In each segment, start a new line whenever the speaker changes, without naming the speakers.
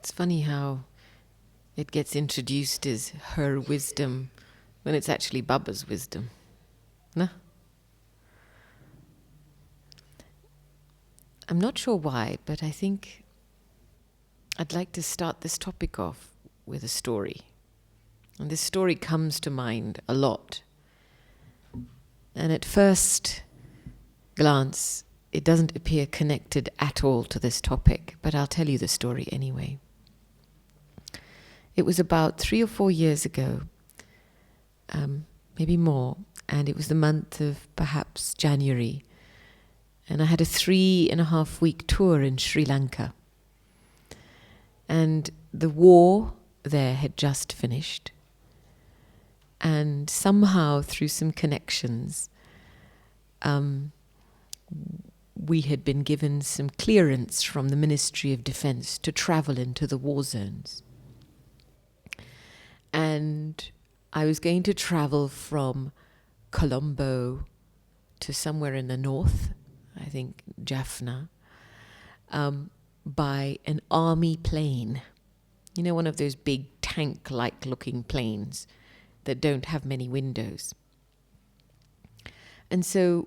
It's funny how it gets introduced as her wisdom when it's actually Baba's wisdom. No? I'm not sure why, but I think I'd like to start this topic off with a story. And this story comes to mind a lot. And at first glance, it doesn't appear connected at all to this topic, but I'll tell you the story anyway. It was about 3 or 4 years ago, maybe more, and it was the month of perhaps January. And I had a 3.5-week tour in Sri Lanka. And the war there had just finished. And somehow, through some connections, we had been given some clearance from the Ministry of Defense to travel into the war zones. And I was going to travel from Colombo to somewhere in the north, I think Jaffna, by an army plane. You know, one of those big tank-like looking planes that don't have many windows. And so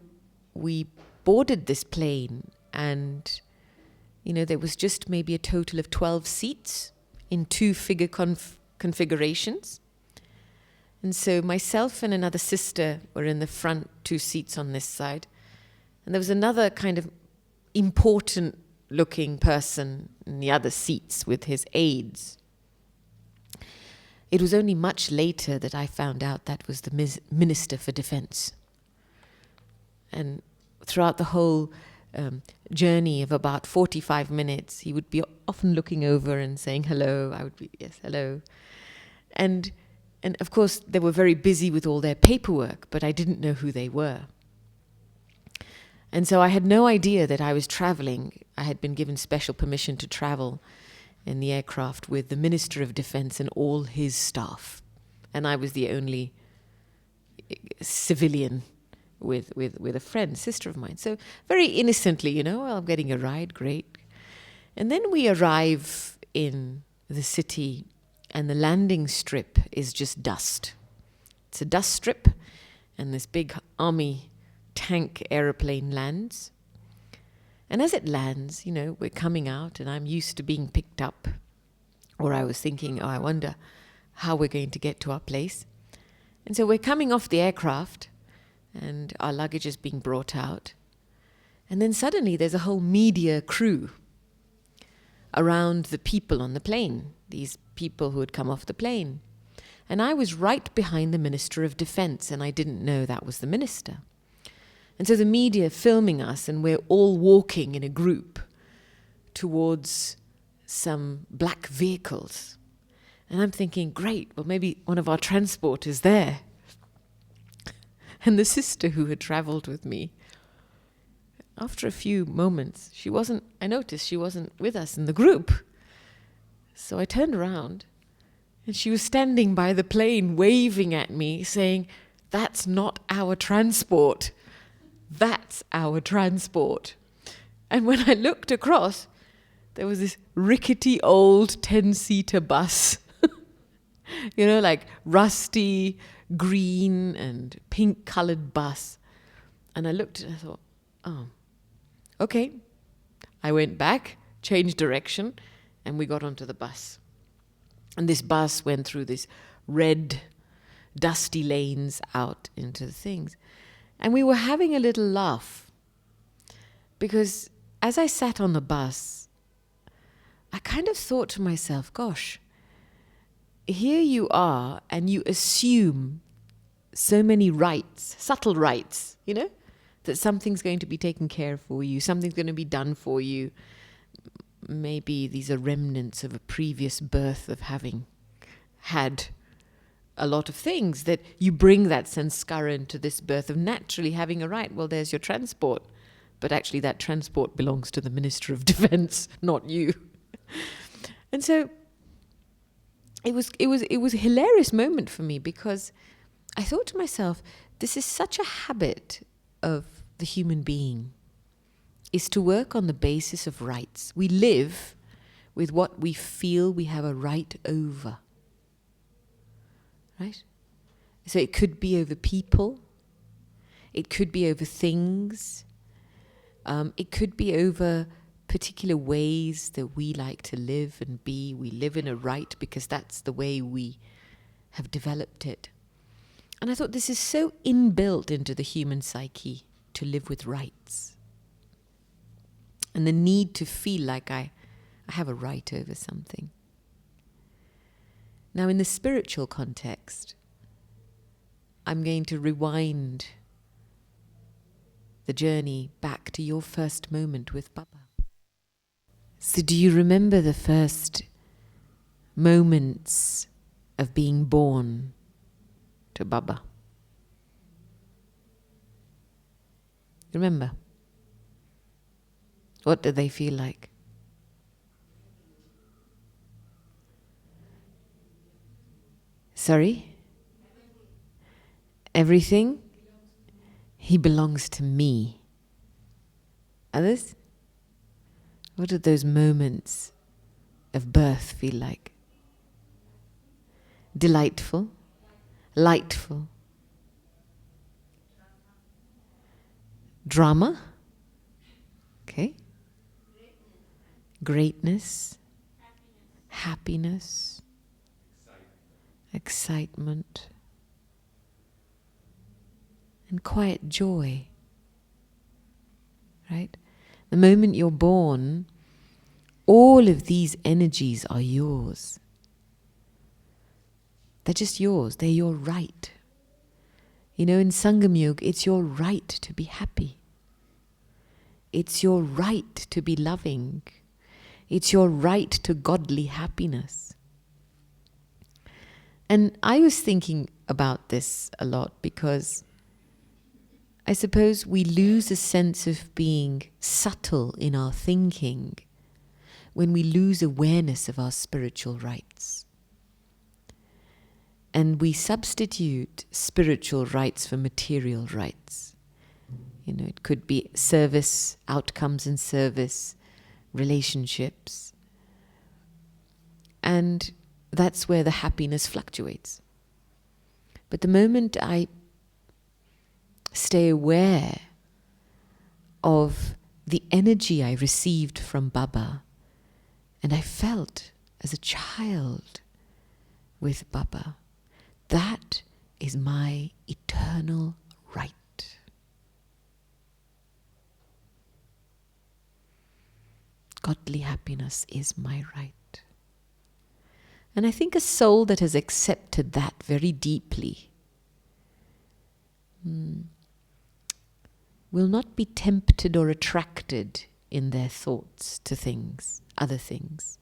we boarded this plane, and, you know, there was just maybe a total of 12 seats in 2-figure configurations. And so myself and another sister were in the front 2 seats on this side. And there was another kind of important looking person in the other seats with his aides. It was only much later that I found out that was the Minister for Defense. And throughout the whole journey of about 45 minutes, he would be often looking over and saying hello. I would be, yes, hello. And of course, they were very busy with all their paperwork, but I didn't know who they were. And so I had no idea that I was traveling. I had been given special permission to travel in the aircraft with the Minister of Defense and all his staff. And I was the only civilian with a friend, sister of mine. So very innocently, you know, well, I'm getting a ride, great. And then we arrive in the city, and the landing strip is just dust. It's a dust strip, and this big army tank aeroplane lands. And as it lands, you know, we're coming out, and I'm used to being picked up. Or I was thinking, oh, I wonder how we're going to get to our place. And so we're coming off the aircraft, and our luggage is being brought out. And then suddenly there's a whole media crew around the people on the plane, these people who had come off the plane. And I was right behind the Minister of Defense, and I didn't know that was the minister. And so the media filming us, and we're all walking in a group towards some black vehicles. And I'm thinking, great, well, maybe one of our transport is there. And the sister who had traveled with me, after a few moments, I noticed she wasn't with us in the group. So I turned around, and she was standing by the plane waving at me, saying, "That's not our transport. That's our transport." And when I looked across, there was this rickety old 10-seater bus, you know, like rusty green and pink colored bus. And I looked and I thought, oh, okay. I went back, changed direction, and we got onto the bus. And this bus went through these red, dusty lanes out into the things. And we were having a little laugh, because as I sat on the bus, I kind of thought to myself, gosh, here you are, and you assume so many rights, subtle rights, you know, that something's going to be taken care of for you, something's going to be done for you. Maybe these are remnants of a previous birth of having had a lot of things, that you bring that sanskara into this birth of naturally having a right. Well, there's your transport. But actually that transport belongs to the Minister of Defense, not you. And so it was a hilarious moment for me, because I thought to myself, this is such a habit of the human being, is to work on the basis of rights. We live with what we feel we have a right over. Right? So it could be over people, it could be over things, it could be over particular ways that we like to live and be. We live in a right because that's the way we have developed it. And I thought this is so inbuilt into the human psyche to live with rights. And the need to feel like I have a right over something. Now, in the spiritual context, I'm going to rewind the journey back to your first moment with Baba. So do you remember the first moments of being born to Baba? Remember? What did they feel like? Sorry? Everything? He belongs to me. Others? What did those moments of birth feel like? Delightful? Lightful? Drama? Okay. Greatness? Happiness? Excitement? And quiet joy. Right? The moment you're born, all of these energies are yours. They're just yours. They're your right. You know, in Sangam Yoga, it's your right to be happy. It's your right to be loving. It's your right to godly happiness. And I was thinking about this a lot because I suppose we lose a sense of being subtle in our thinking when we lose awareness of our spiritual rights. And we substitute spiritual rights for material rights. You know, it could be service, outcomes in service, relationships. And that's where the happiness fluctuates. But the moment I stay aware of the energy I received from Baba, and I felt as a child with Baba, that is my eternal right. Godly happiness is my right. And I think a soul that has accepted that very deeply will not be tempted or attracted in their thoughts to things, other things.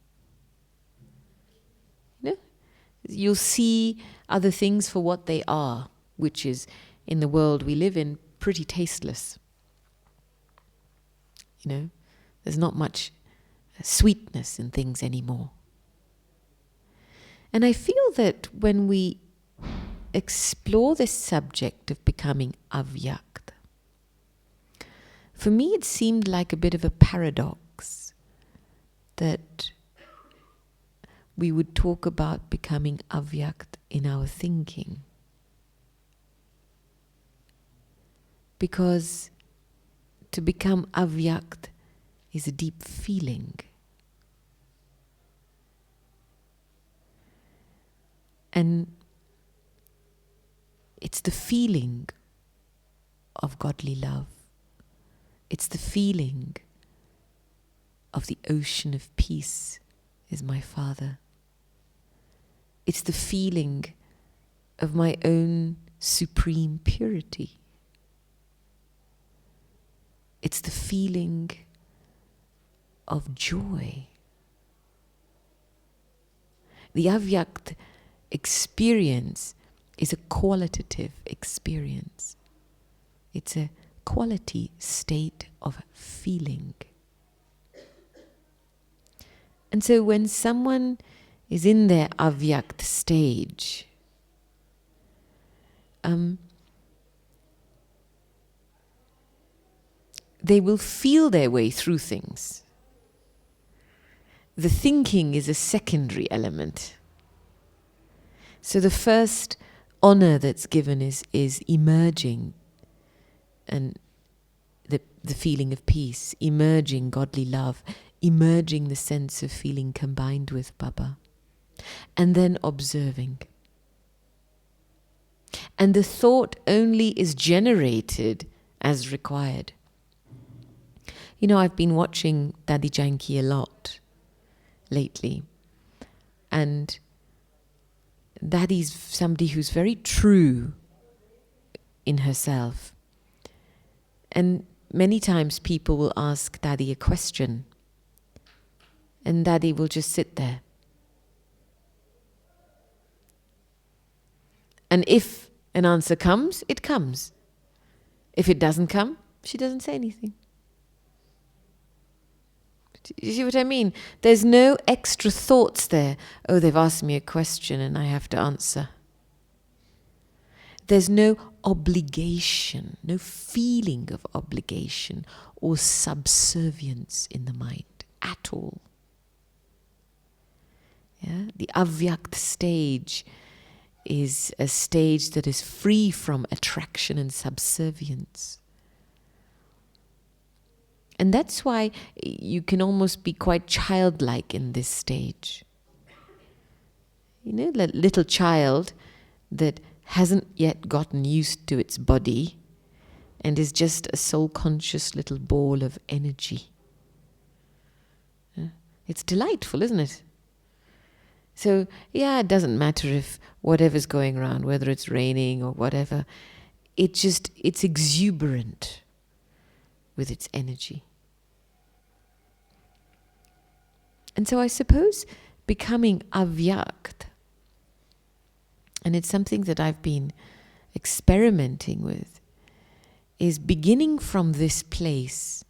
You know? You'll see other things for what they are, which is, in the world we live in, pretty tasteless. You know, there's not much sweetness in things anymore. And I feel that when we explore this subject of becoming Avyakt, for me it seemed like a bit of a paradox that we would talk about becoming Avyakt in our thinking. Because to become Avyakt is a deep feeling. And it's the feeling of godly love. It's the feeling of the ocean of peace is my Father. It's the feeling of my own supreme purity. It's the feeling of joy. The Avyakt experience is a qualitative experience. It's a quality state of feeling. And so when someone is in their Avyakt stage, they will feel their way through things. the thinking is a secondary element. So the first honor that's given is emerging, and the feeling of peace, emerging godly love, emerging the sense of feeling combined with Baba, and then observing. And the thought only is generated as required. You know, I've been watching Dadi Janki a lot lately, and Dadi's somebody who's very true in herself. And many times people will ask Dadi a question, and Dadi will just sit there. And if an answer comes, it comes. If it doesn't come, she doesn't say anything. You see what I mean? There's no extra thoughts there. Oh, they've asked me a question and I have to answer. There's no obligation, no feeling of obligation or subservience in the mind at all. Yeah? The Avyakt stage is a stage that is free from attraction and subservience. And that's why you can almost be quite childlike in this stage. You know, that little child that hasn't yet gotten used to its body and is just a soul-conscious little ball of energy. It's delightful, isn't it? So, yeah, it doesn't matter if whatever's going around, whether it's raining or whatever, it's exuberant with its energy. And so I suppose becoming Avyakt, and it's something that I've been experimenting with, is beginning from this place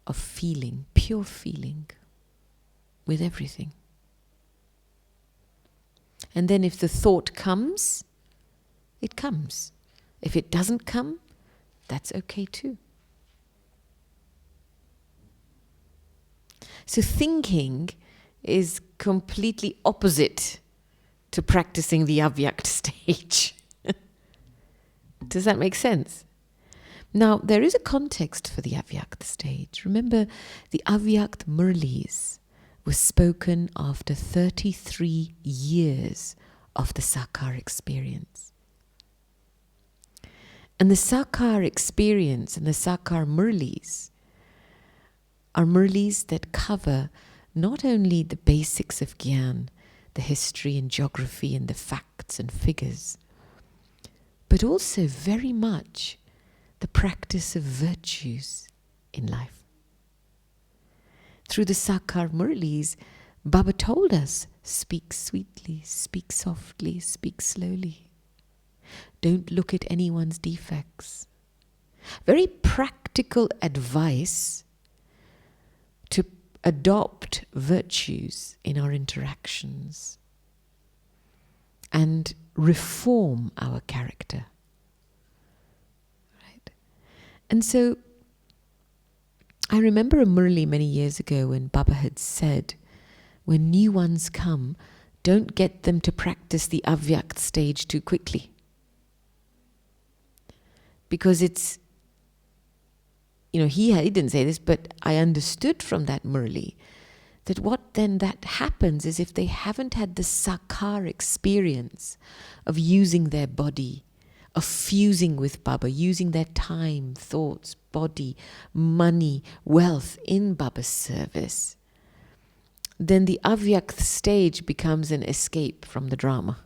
of feeling, pure feeling, with everything. And then if the thought comes, it comes. If it doesn't come, that's okay too. So thinking is completely opposite to practicing the Avyakt stage. Does that make sense? Now, there is a context for the Avyakt stage. Remember, the Avyakt Murlis was spoken after 33 years of the Sakar experience. And the Sakar experience and the Sakar Murlis are Murlis that cover not only the basics of Gyan, the history and geography and the facts and figures, but also very much the practice of virtues in life. Through the Sakar Murlis, Baba told us, speak sweetly, speak softly, speak slowly. Don't look at anyone's defects. Very practical advice to adopt virtues in our interactions and reform our character. Right? And so I remember a Murli many years ago when Baba had said, when new ones come, don't get them to practice the Avyakt stage too quickly. Because it's, you know, he didn't say this, but I understood from that Murli that what then that happens is if they haven't had the Sakar experience of using their body, of fusing with Baba, using their time, thoughts, body, money, wealth in Baba's service, then the Avyakt stage becomes an escape from the drama,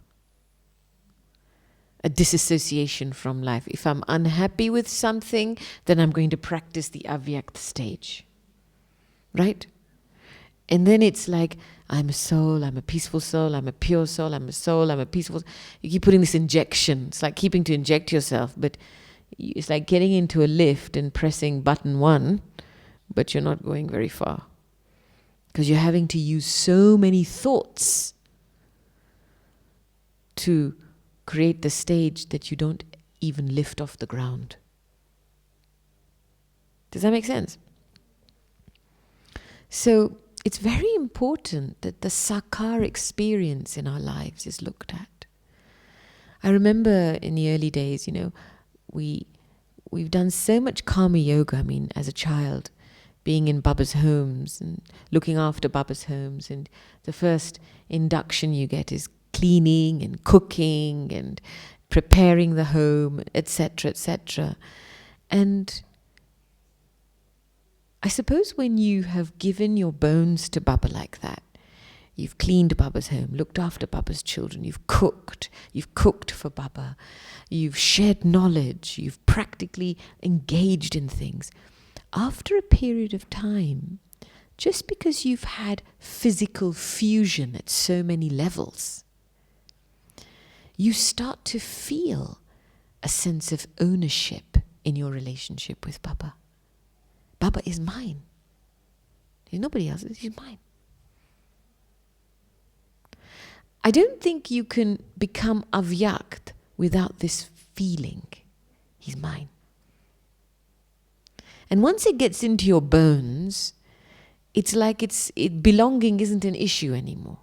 a disassociation from life. If I'm unhappy with something, then I'm going to practice the Avyakt stage, right? And then it's like, I'm a soul, I'm a peaceful soul, I'm a pure soul, I'm a soul, I'm a peaceful soul. You keep putting this injection. It's like keeping to inject yourself, but it's like getting into a lift and pressing button 1, but you're not going very far. Because you're having to use so many thoughts to create the stage that you don't even lift off the ground. Does that make sense? So it's very important that the sakar experience in our lives is looked at. I remember in the early days, we've done so much karma yoga. I mean, as a child, being in Baba's homes and looking after Baba's homes, and the first induction you get is cleaning and cooking and preparing the home, etc., etc. And I suppose when you have given your bones to Baba like that, you've cleaned Baba's home, looked after Baba's children, you've cooked for Baba, you've shared knowledge, you've practically engaged in things. After a period of time, just because you've had physical fusion at so many levels, you start to feel a sense of ownership in your relationship with Baba. Baba is mine. He's nobody else's, he's mine. I don't think you can become Avyakt without this feeling. He's mine. And once it gets into your bones, it's like belonging isn't an issue anymore.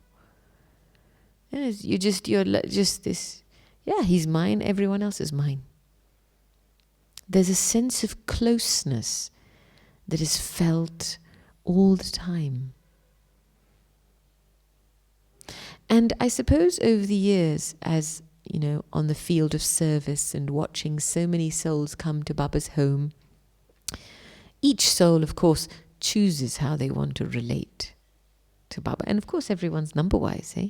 You're just this, yeah, he's mine, everyone else is mine. There's a sense of closeness that is felt all the time. And I suppose over the years, as on the field of service and watching so many souls come to Baba's home, each soul, of course, chooses how they want to relate to Baba. And of course, everyone's number-wise, eh?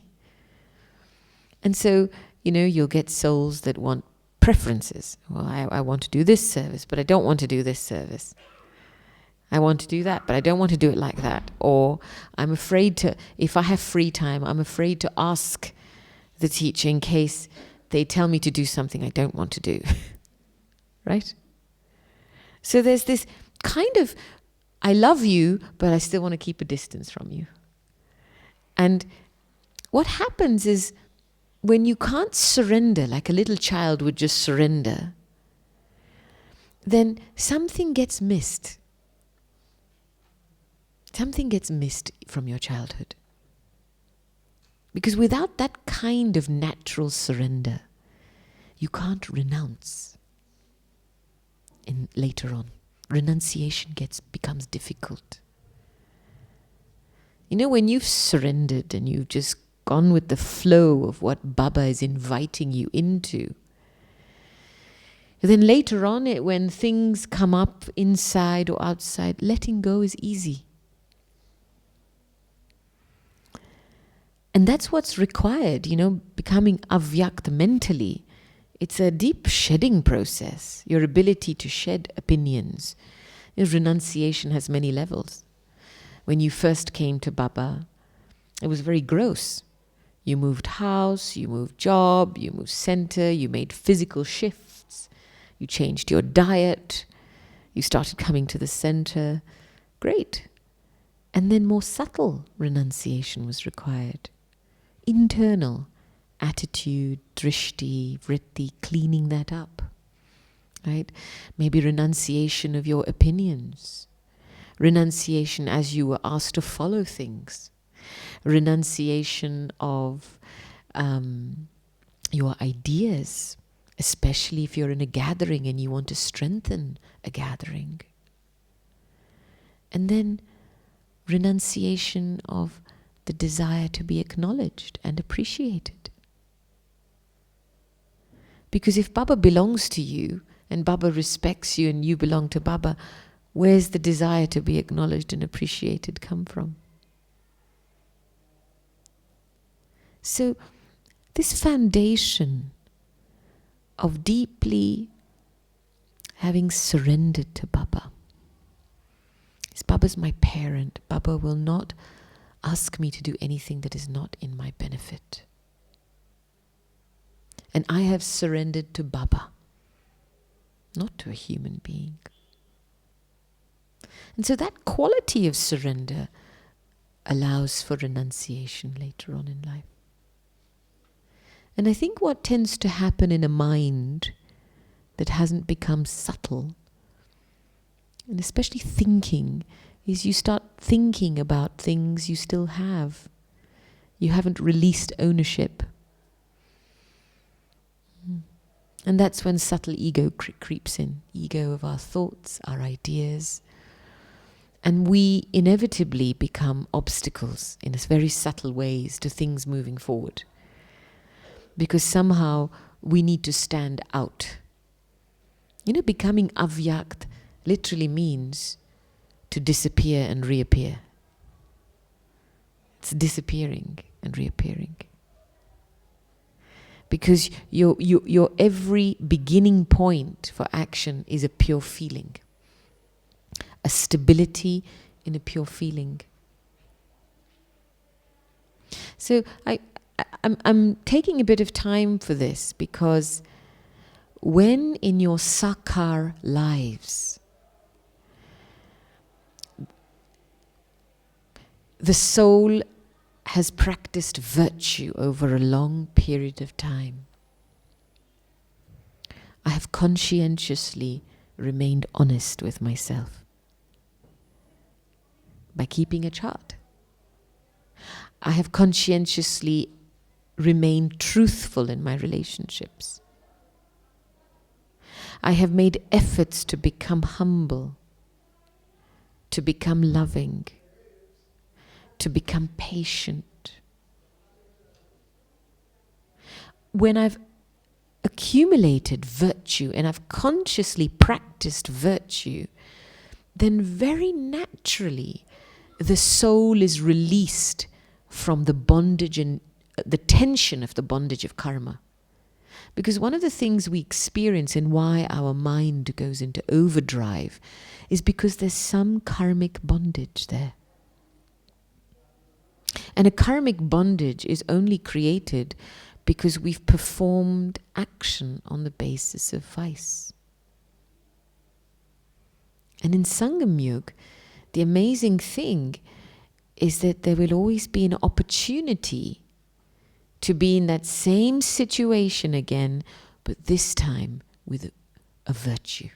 And so, you'll get souls that want preferences. Well, I want to do this service, but I don't want to do this service. I want to do that, but I don't want to do it like that. Or I'm afraid to, if I have free time, I'm afraid to ask the teacher in case they tell me to do something I don't want to do. Right? So there's this kind of, I love you, but I still want to keep a distance from you. And what happens is, when you can't surrender, like a little child would just surrender, then something gets missed. Something gets missed from your childhood. Because without that kind of natural surrender, you can't renounce. Later on, renunciation becomes difficult. When you've surrendered and you've just gone with the flow of what Baba is inviting you into, then later on, when things come up inside or outside, letting go is easy. And that's what's required, becoming Avyakt mentally. It's a deep shedding process, your ability to shed opinions. Renunciation has many levels. When you first came to Baba, it was very gross. You moved house, you moved job, you moved center, you made physical shifts, you changed your diet, you started coming to the center. Great. And then more subtle renunciation was required. Internal attitude, drishti, vritti, cleaning that up. Right? Maybe renunciation of your opinions. Renunciation as you were asked to follow things. Renunciation of your ideas, especially if you're in a gathering and you want to strengthen a gathering. And then renunciation of the desire to be acknowledged and appreciated. Because if Baba belongs to you and Baba respects you and you belong to Baba, where's the desire to be acknowledged and appreciated come from? So this foundation of deeply having surrendered to Baba. Baba's my parent. Baba will not ask me to do anything that is not in my benefit. And I have surrendered to Baba, not to a human being. And so that quality of surrender allows for renunciation later on in life. And I think what tends to happen in a mind that hasn't become subtle, and especially thinking, is you start thinking about things you still have. You haven't released ownership. And that's when subtle ego creeps in. Ego of our thoughts, our ideas. And we inevitably become obstacles in very subtle ways to things moving forward. Because somehow we need to stand out. Becoming Avyakt literally means to disappear and reappear. It's disappearing and reappearing. Because your every beginning point for action is a pure feeling. A stability in a pure feeling. So I'm taking a bit of time for this because when in your sakar lives, the soul has practiced virtue over a long period of time, I have conscientiously remained honest with myself by keeping a chart. I have conscientiously remained truthful in my relationships. I have made efforts to become humble, to become loving, to become patient. When I've accumulated virtue and I've consciously practiced virtue, then very naturally the soul is released from the bondage and the tension of the bondage of karma. Because one of the things we experience and why our mind goes into overdrive is because there's some karmic bondage there. And a karmic bondage is only created because we've performed action on the basis of vice. And in Sangam Yuga, the amazing thing is that there will always be an opportunity to be in that same situation again, but this time with a virtue.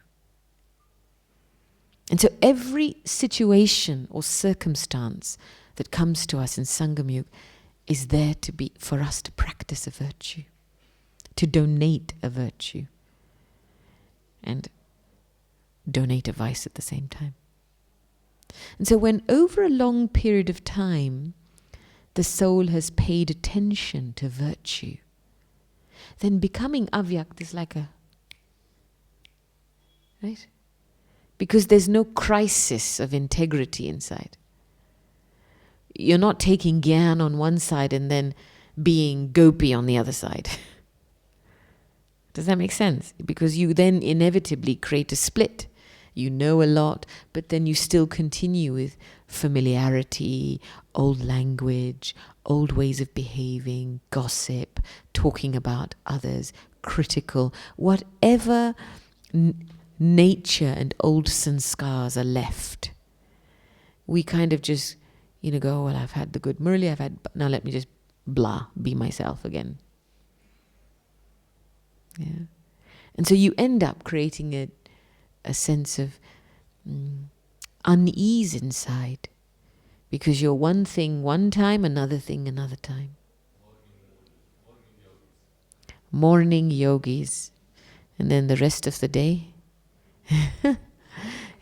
And so every situation or circumstance that comes to us in Sangam Yuga is there to be for us to practice a virtue, to donate a virtue, and donate a vice at the same time. And so when over a long period of time the soul has paid attention to virtue, then becoming Avyakt is like right? Because there's no crisis of integrity inside. You're not taking Gyan on one side and then being Gopi on the other side. Does that make sense? Because you then inevitably create a split. You know a lot, but then you still continue with familiarity, old language, old ways of behaving, gossip, talking about others, critical, whatever nature and old sanskars are left. We kind of just, go, well, I've had the good Murli, now let me just be myself again. Yeah. And so you end up creating a sense of unease inside, because you're one thing one time, another thing another time. Morning yogis. And then the rest of the day,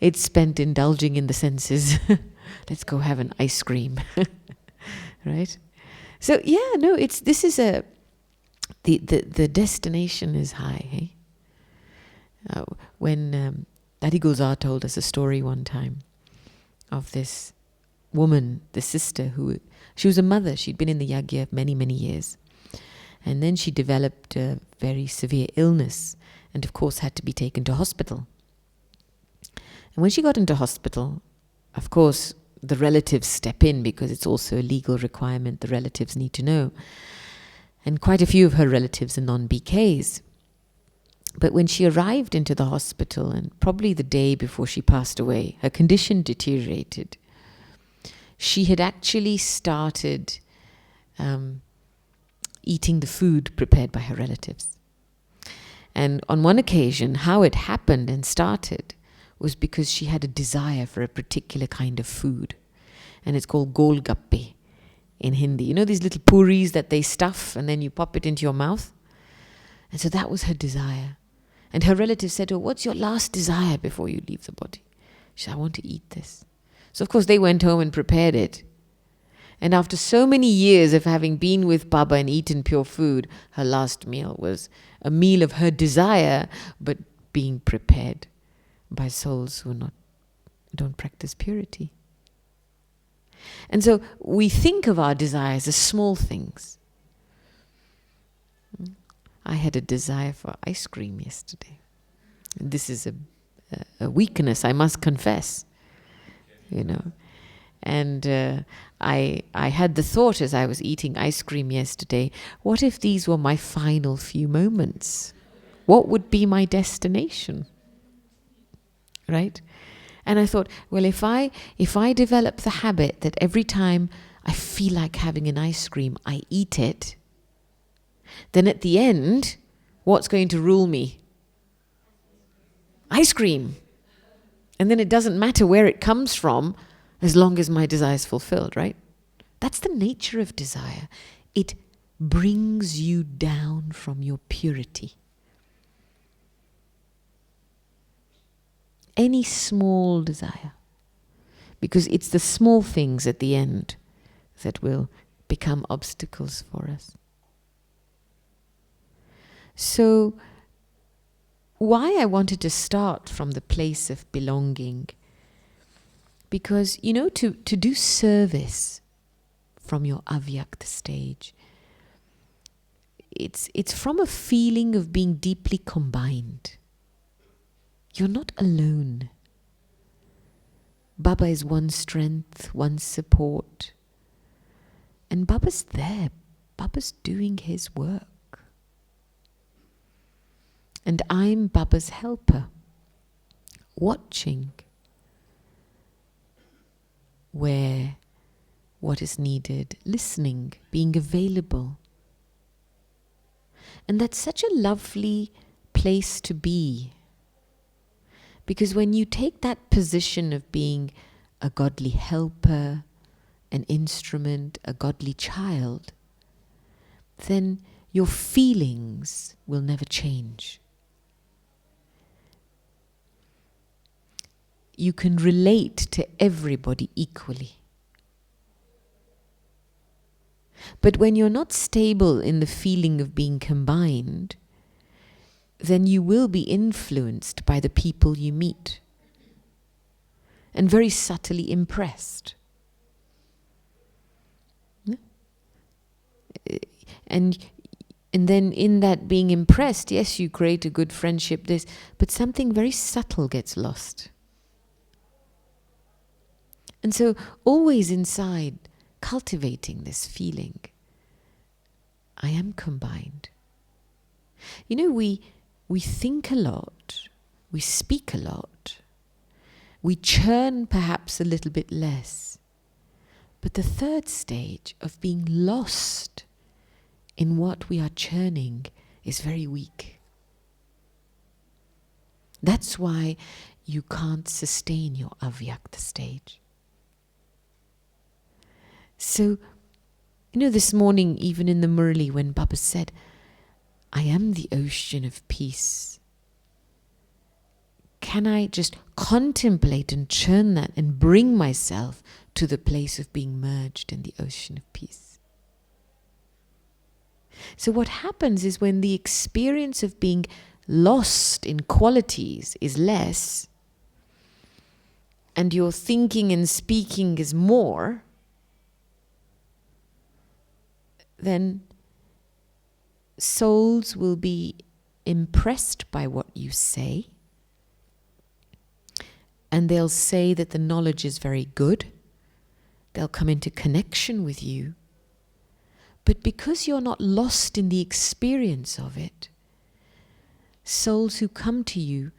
it's spent indulging in the senses. Let's go have an ice cream. Right? So this is the destination is high, hey? When Daddy Gulzar told us a story one time of this woman, the sister, she was a mother. She'd been in the yagya many, many years. And then she developed a very severe illness and, of course, had to be taken to hospital. And when she got into hospital, of course, the relatives step in because it's also a legal requirement. The relatives need to know. And quite a few of her relatives are non-BKs. But when she arrived into the hospital, and probably the day before she passed away, her condition deteriorated. She had actually started eating the food prepared by her relatives. And on one occasion, how it happened and started was because she had a desire for a particular kind of food. And it's called golgappe in Hindi. You know these little puris that they stuff and then you pop it into your mouth? And so that was her desire. And her relative said to her, what's your last desire before you leave the body? She said, I want to eat this. So of course they went home and prepared it. And after so many years of having been with Baba and eaten pure food, her last meal was a meal of her desire, but being prepared by souls who don't practice purity. And so we think of our desires as small things. I had a desire for ice cream yesterday. This is a weakness, I must confess. And I had the thought as I was eating ice cream yesterday, what if these were my final few moments? What would be my destination? Right? And I thought, well, if I develop the habit that every time I feel like having an ice cream, I eat it, then at the end, what's going to rule me? Ice cream. And then it doesn't matter where it comes from, as long as my desire is fulfilled, right? That's the nature of desire. It brings you down from your purity. Any small desire. Because it's the small things at the end that will become obstacles for us. So, why I wanted to start from the place of belonging, because, to do service from your Avyakt stage, it's from a feeling of being deeply combined. You're not alone. Baba is one strength, one support. And Baba's there. Baba's doing his work. And I'm Baba's helper, watching where what is needed, listening, being available. And that's such a lovely place to be. Because when you take that position of being a godly helper, an instrument, a godly child, then your feelings will never change. You can relate to everybody equally. But when you're not stable in the feeling of being combined, then you will be influenced by the people you meet and very subtly impressed. And then in that being impressed, yes, you create a good friendship, but something very subtle gets lost. And so always inside, cultivating this feeling, I am combined. We think a lot, we speak a lot, we churn perhaps a little bit less. But the third stage of being lost in what we are churning is very weak. That's why you can't sustain your Avyakt stage. So, this morning, even in the Murli, when Baba said, I am the ocean of peace, can I just contemplate and churn that and bring myself to the place of being merged in the ocean of peace? So what happens is when the experience of being lost in qualities is less, and your thinking and speaking is more, then souls will be impressed by what you say, and they'll say that the knowledge is very good. They'll come into connection with you. But because you're not lost in the experience of it, souls who come to you,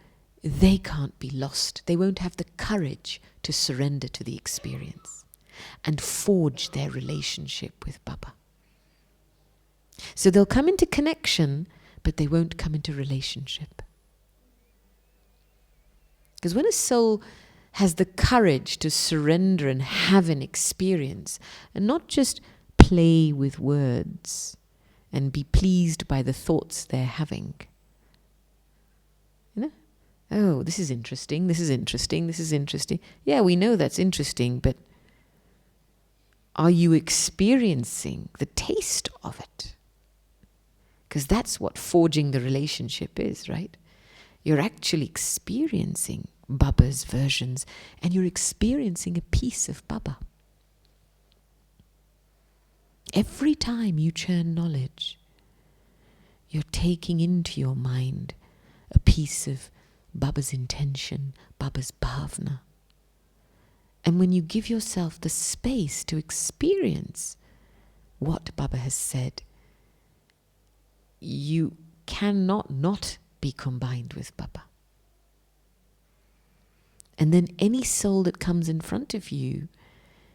they can't be lost. They won't have the courage to surrender to the experience and forge their relationship with Baba. So they'll come into connection, but they won't come into relationship. Because when a soul has the courage to surrender and have an experience, and not just play with words and be pleased by the thoughts they're having. You know? Oh, this is interesting, this is interesting, this is interesting. Yeah, we know that's interesting, but are you experiencing the taste of it? Because that's what forging the relationship is, right? You're actually experiencing Baba's versions, and you're experiencing a piece of Baba. Every time you churn knowledge, you're taking into your mind a piece of Baba's intention, Baba's bhavna. And when you give yourself the space to experience what Baba has said, you cannot not be combined with Baba. And then any soul that comes in front of you,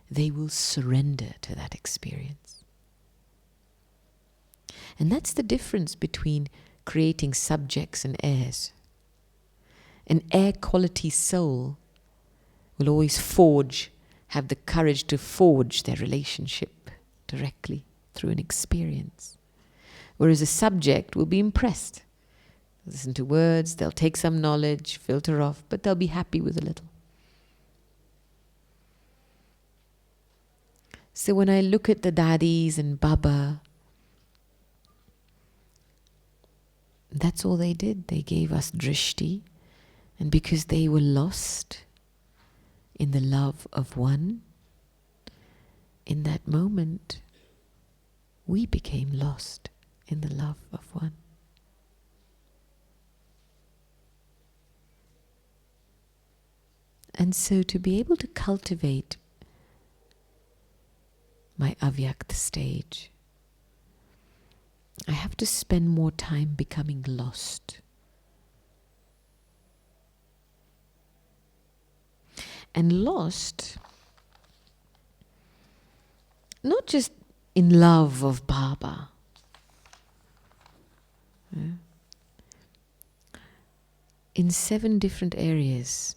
they will surrender to that experience. And that's the difference between creating subjects and heirs. An heir quality soul will always have the courage to forge their relationship directly through an experience. Whereas a subject will be impressed. Listen to words, they'll take some knowledge, filter off, but they'll be happy with a little. So when I look at the daddies and Baba, that's all they did. They gave us drishti, and because they were lost in the love of one, in that moment, we became lost in the love of one. And so to be able to cultivate my Avyakt stage, I have to spend more time becoming lost. And lost, not just in love of Baba. In 7 different areas,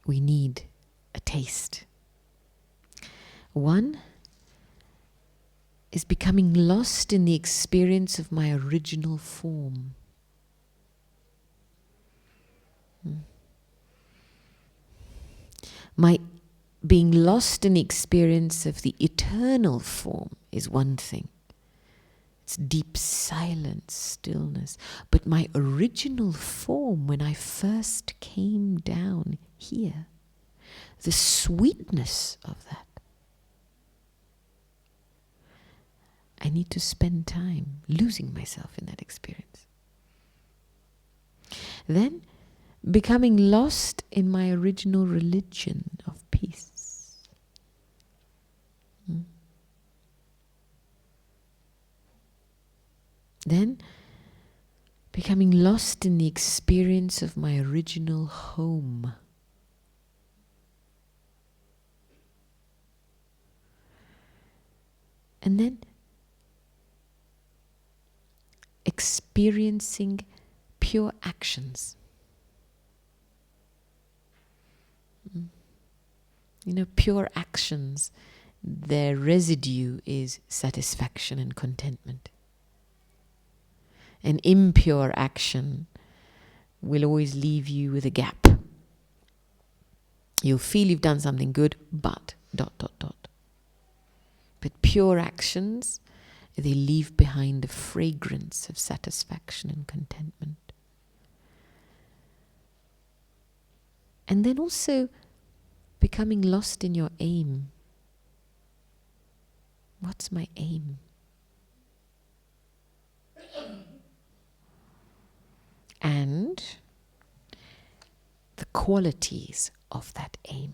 we need a taste. 1 is becoming lost in the experience of my original form. My being lost in the experience of the eternal form is one thing. It's deep silence, stillness. But my original form, when I first came down here, the sweetness of that, I need to spend time losing myself in that experience. Then, becoming lost in my original religion of peace. Then, becoming lost in the experience of my original home. And then, experiencing pure actions. You know, pure actions, their residue is satisfaction and contentment. An impure action will always leave you with a gap. You'll feel you've done something good, but ... But pure actions, they leave behind a fragrance of satisfaction and contentment. And then also becoming lost in your aim. What's my aim? And the qualities of that aim.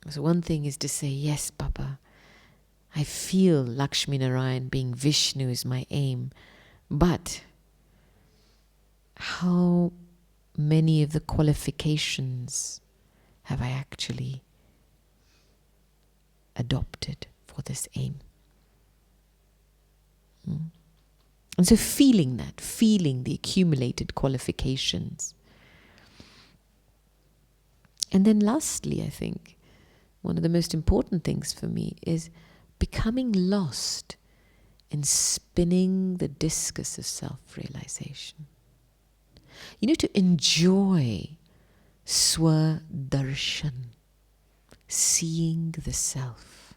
So one thing is to say, yes, Baba, I feel Lakshmi Narayan being Vishnu is my aim, but how many of the qualifications have I actually adopted for this aim? And so feeling the accumulated qualifications, And then lastly, I think, one of the most important things for me is becoming lost in spinning the discus of self-realization. To enjoy swa-darshan, seeing the self.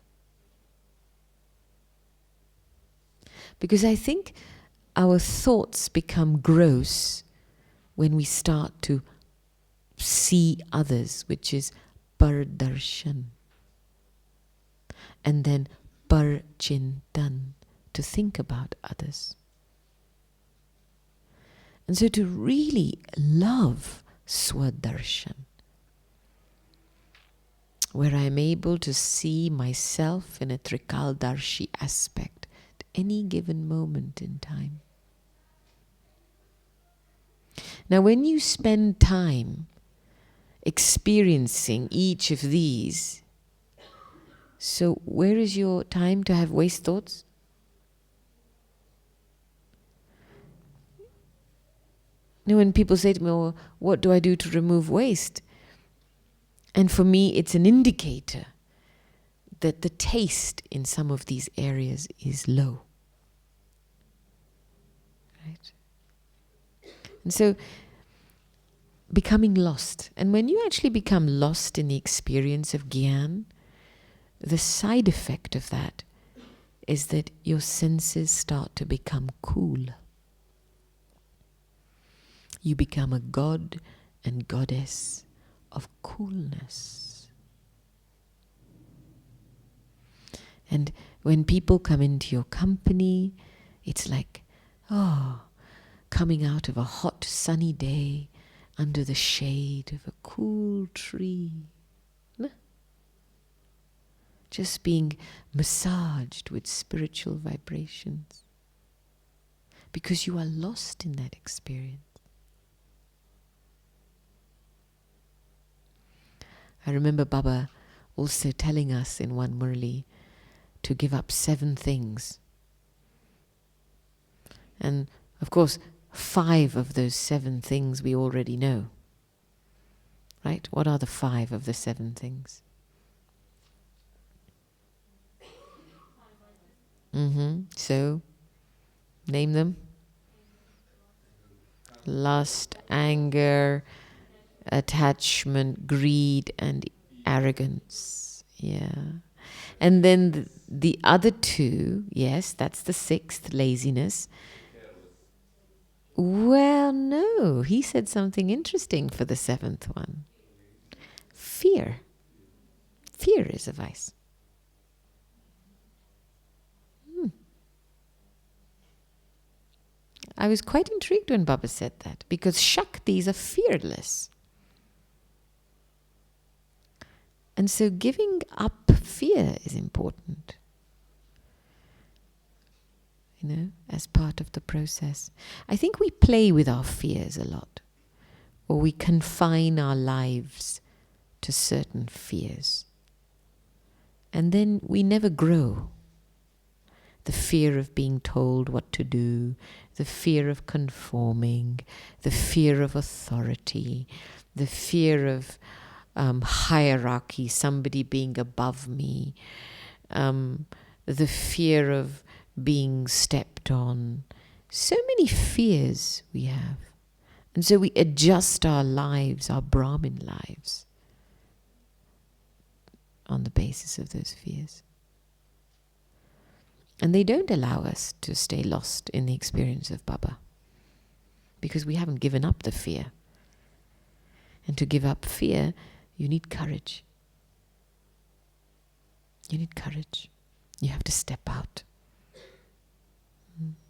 Because I think our thoughts become gross when we start to see others, which is pardarshan. And then parchintan, to think about others. And so to really love swa-darshan, where I'm able to see myself in a trikaldarshi aspect at any given moment in time. Now when you spend time experiencing each of these, so where is your time to have waste thoughts? When people say to me, "Oh, what do I do to remove waste?" And for me, it's an indicator that the taste in some of these areas is low. Right? And so, becoming lost. And when you actually become lost in the experience of Gyan, the side effect of that is that your senses start to become cool. You become a god and goddess of coolness. And when people come into your company, it's like, coming out of a hot sunny day under the shade of a cool tree. Just being massaged with spiritual vibrations. Because you are lost in that experience. I remember Baba also telling us in one Murli to give up 7 things. And of course, 5 of those 7 things we already know. Right? What are the 5 of the 7 things? So, name them. Lust, anger, attachment, greed, and arrogance. Yeah. And then the other 2, yes, that's the 6th, laziness. Well, no, he said something interesting for the 7th one. Fear. Fear is a vice. I was quite intrigued when Baba said that, because Shaktis are fearless. And so giving up fear is important, as part of the process. I think we play with our fears a lot, or we confine our lives to certain fears. And then we never grow. The fear of being told what to do, the fear of conforming, the fear of authority, the fear of hierarchy, somebody being above me, the fear of being stepped on. So many fears we have. And so we adjust our lives, our Brahmin lives, on the basis of those fears. And they don't allow us to stay lost in the experience of Baba, because we haven't given up the fear. And to give up fear, you need courage. You need courage. You have to step out.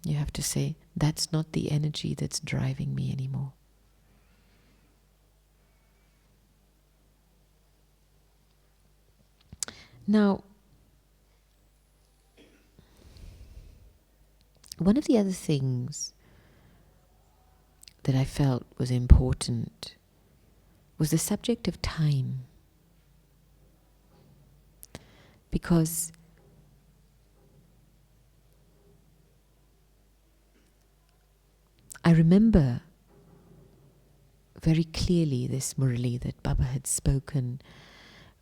You have to say, that's not the energy that's driving me anymore. Now, one of the other things that I felt was important was the subject of time. Because I remember very clearly this Murali that Baba had spoken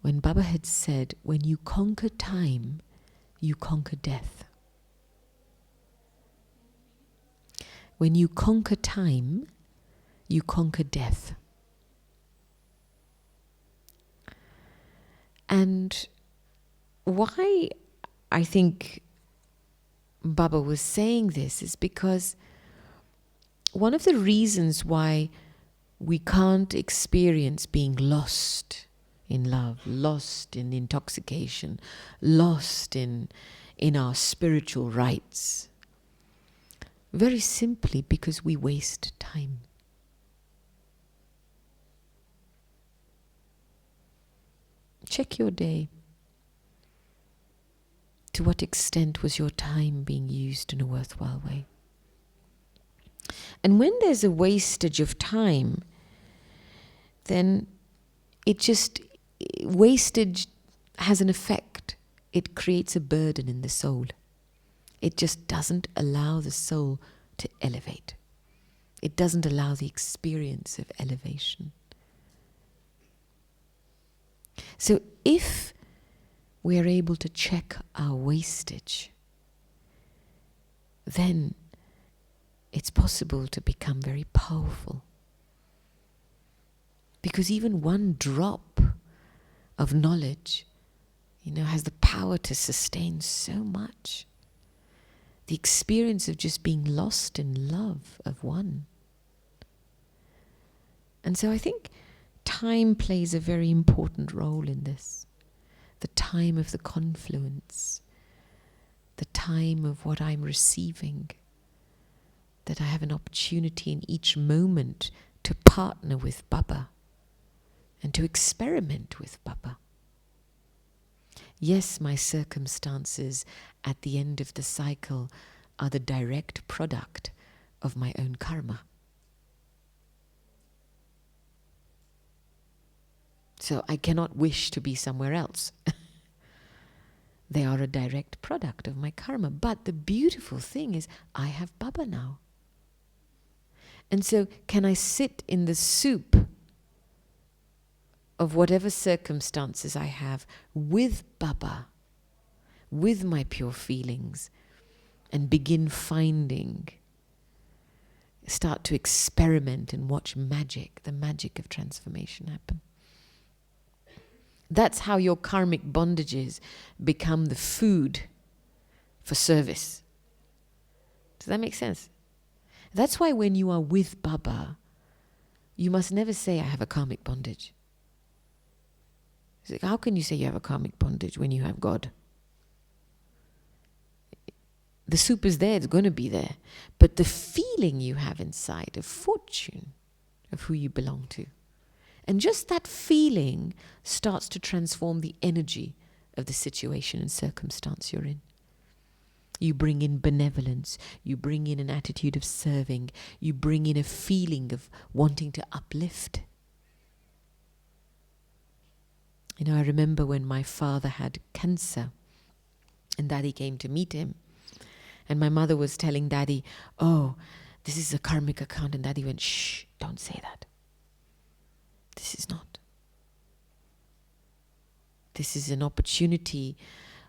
when Baba had said, when you conquer time, you conquer death. When you conquer time, you conquer death. And why I think Baba was saying this is because one of the reasons why we can't experience being lost in love, lost in intoxication, lost in our spiritual rights, very simply because we waste time. Check your day. To what extent was your time being used in a worthwhile way? And when there's a wastage of time, then wastage has an effect. It creates a burden in the soul. It just doesn't allow the soul to elevate. It doesn't allow the experience of elevation. So if we are able to check our wastage, then it's possible to become very powerful. Because even one drop of knowledge, has the power to sustain so much. The experience of just being lost in love of one. And so I think time plays a very important role in this. The time of the confluence, the time of what I'm receiving, that I have an opportunity in each moment to partner with Baba and to experiment with Baba. Yes, my circumstances at the end of the cycle are the direct product of my own karma. So I cannot wish to be somewhere else. They are a direct product of my karma. But the beautiful thing is I have Baba now. And so can I sit in the soup of whatever circumstances I have with Baba, with my pure feelings, and begin start to experiment and watch the magic of transformation happen. That's how your karmic bondages become the food for service. Does that make sense? That's why when you are with Baba, you must never say, I have a karmic bondage. It's like, how can you say you have a karmic bondage when you have God? The soup is there, it's going to be there. But the feeling you have inside of fortune, of who you belong to, and just that feeling starts to transform the energy of the situation and circumstance you're in. You bring in benevolence, you bring in an attitude of serving, you bring in a feeling of wanting to uplift. I remember when my father had cancer and Daddy came to meet him, and my mother was telling Daddy, oh, this is a karmic account, and Daddy went, shh, don't say that. This is not. This is an opportunity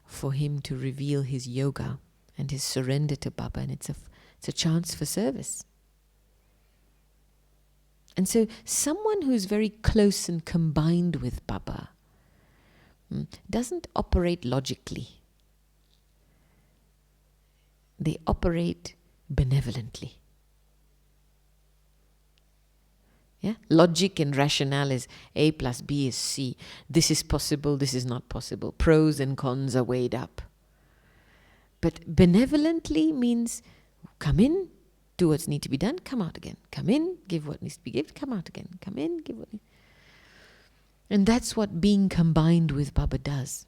for him to reveal his yoga and his surrender to Baba, and it's a chance for service. And so someone who's very close and combined with Baba doesn't operate logically. They operate benevolently. Yeah? Logic and rationale is A plus B is C. This is possible, this is not possible. Pros and cons are weighed up. But benevolently means come in, do what needs to be done, come out again. Come in, give what needs to be given, come out again. Come in, give what needs. And that's what being combined with Baba does.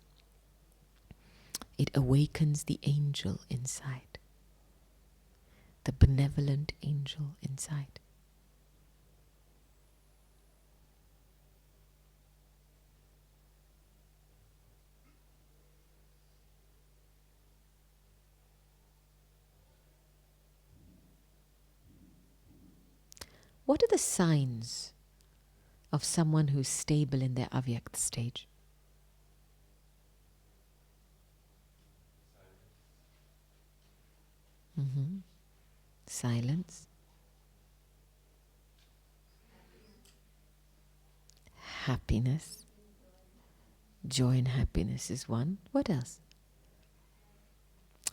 It awakens the angel inside. The benevolent angel inside. What are the signs of someone who's stable in their Avyakt stage? Silence. Happiness. Joy and happiness is one. What else?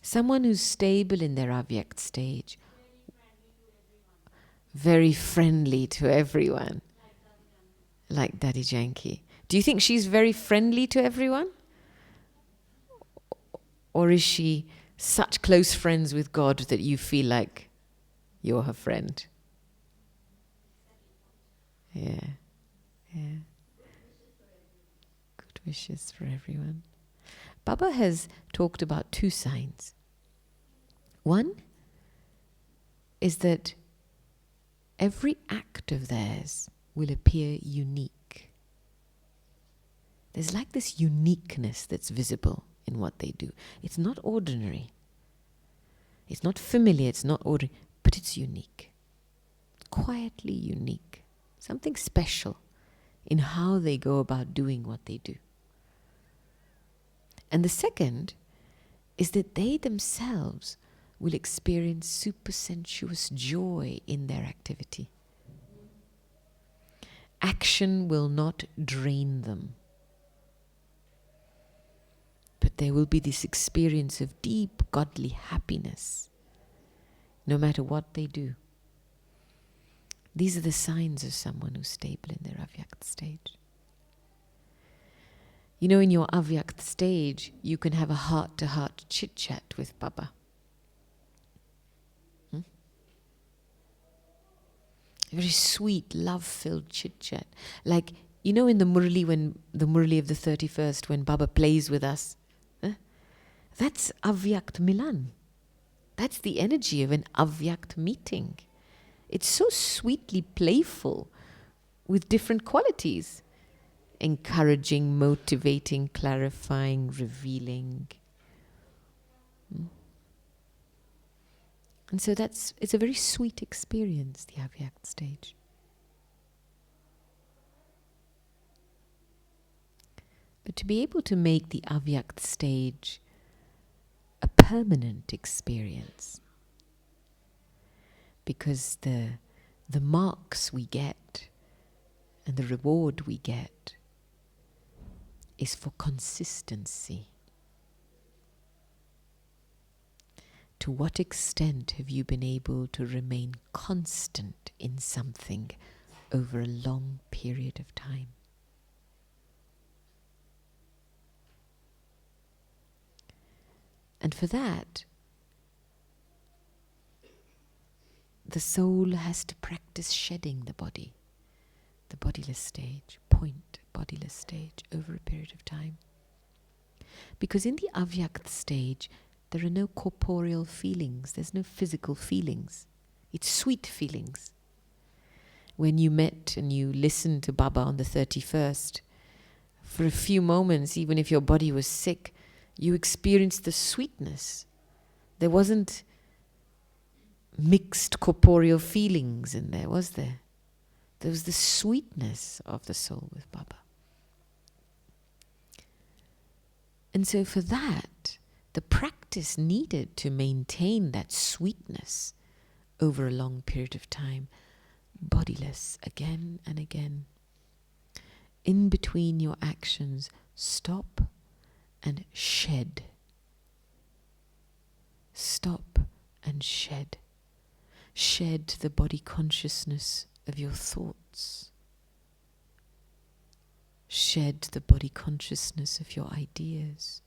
Someone who's stable in their Avyakt stage. Very friendly to everyone. Like Daddy Janki. Do you think she's very friendly to everyone? Or is she such close friends with God that you feel like you're her friend? Yeah. Yeah. Good wishes for everyone. Baba has talked about two signs. One is that every act of theirs will appear unique. There's like this uniqueness that's visible in what they do. It's not ordinary. It's not familiar, it's not ordinary, but it's unique. Quietly unique. Something special in how they go about doing what they do. And the second is that they themselves will experience supersensuous joy in their activity. Action will not drain them, but there will be this experience of deep godly happiness, no matter what they do. These are the signs of someone who's stable in their Avyakt stage. You know, in your Avyakt stage, you can have a heart-to-heart chit-chat with Baba. A very sweet, love-filled chit-chat. Like, you know in the Murli, when the Murli of the 31st, when Baba plays with us, that's Avyakt Milan. That's the energy of an Avyakt meeting. It's so sweetly playful with different qualities. Encouraging, motivating, clarifying, revealing. And so it's a very sweet experience, the Avyakt stage. But to be able to make the Avyakt stage a permanent experience, because the marks we get and the reward we get is for consistency. To what extent have you been able to remain constant in something over a long period of time? And for that, the soul has to practice shedding the body, the bodiless stage, bodiless stage, over a period of time. Because in the Avyakt stage, there are no corporeal feelings, there's no physical feelings. It's sweet feelings. When you met and you listened to Baba on the 31st, for a few moments, even if your body was sick, you experienced the sweetness. There wasn't mixed corporeal feelings in there, was there? There was the sweetness of the soul with Baba. And so for that, the practice needed to maintain that sweetness over a long period of time, bodiless again and again. In between your actions, stop and shed. Stop and shed. Shed the body consciousness of your thoughts. Shed the body consciousness of your ideas.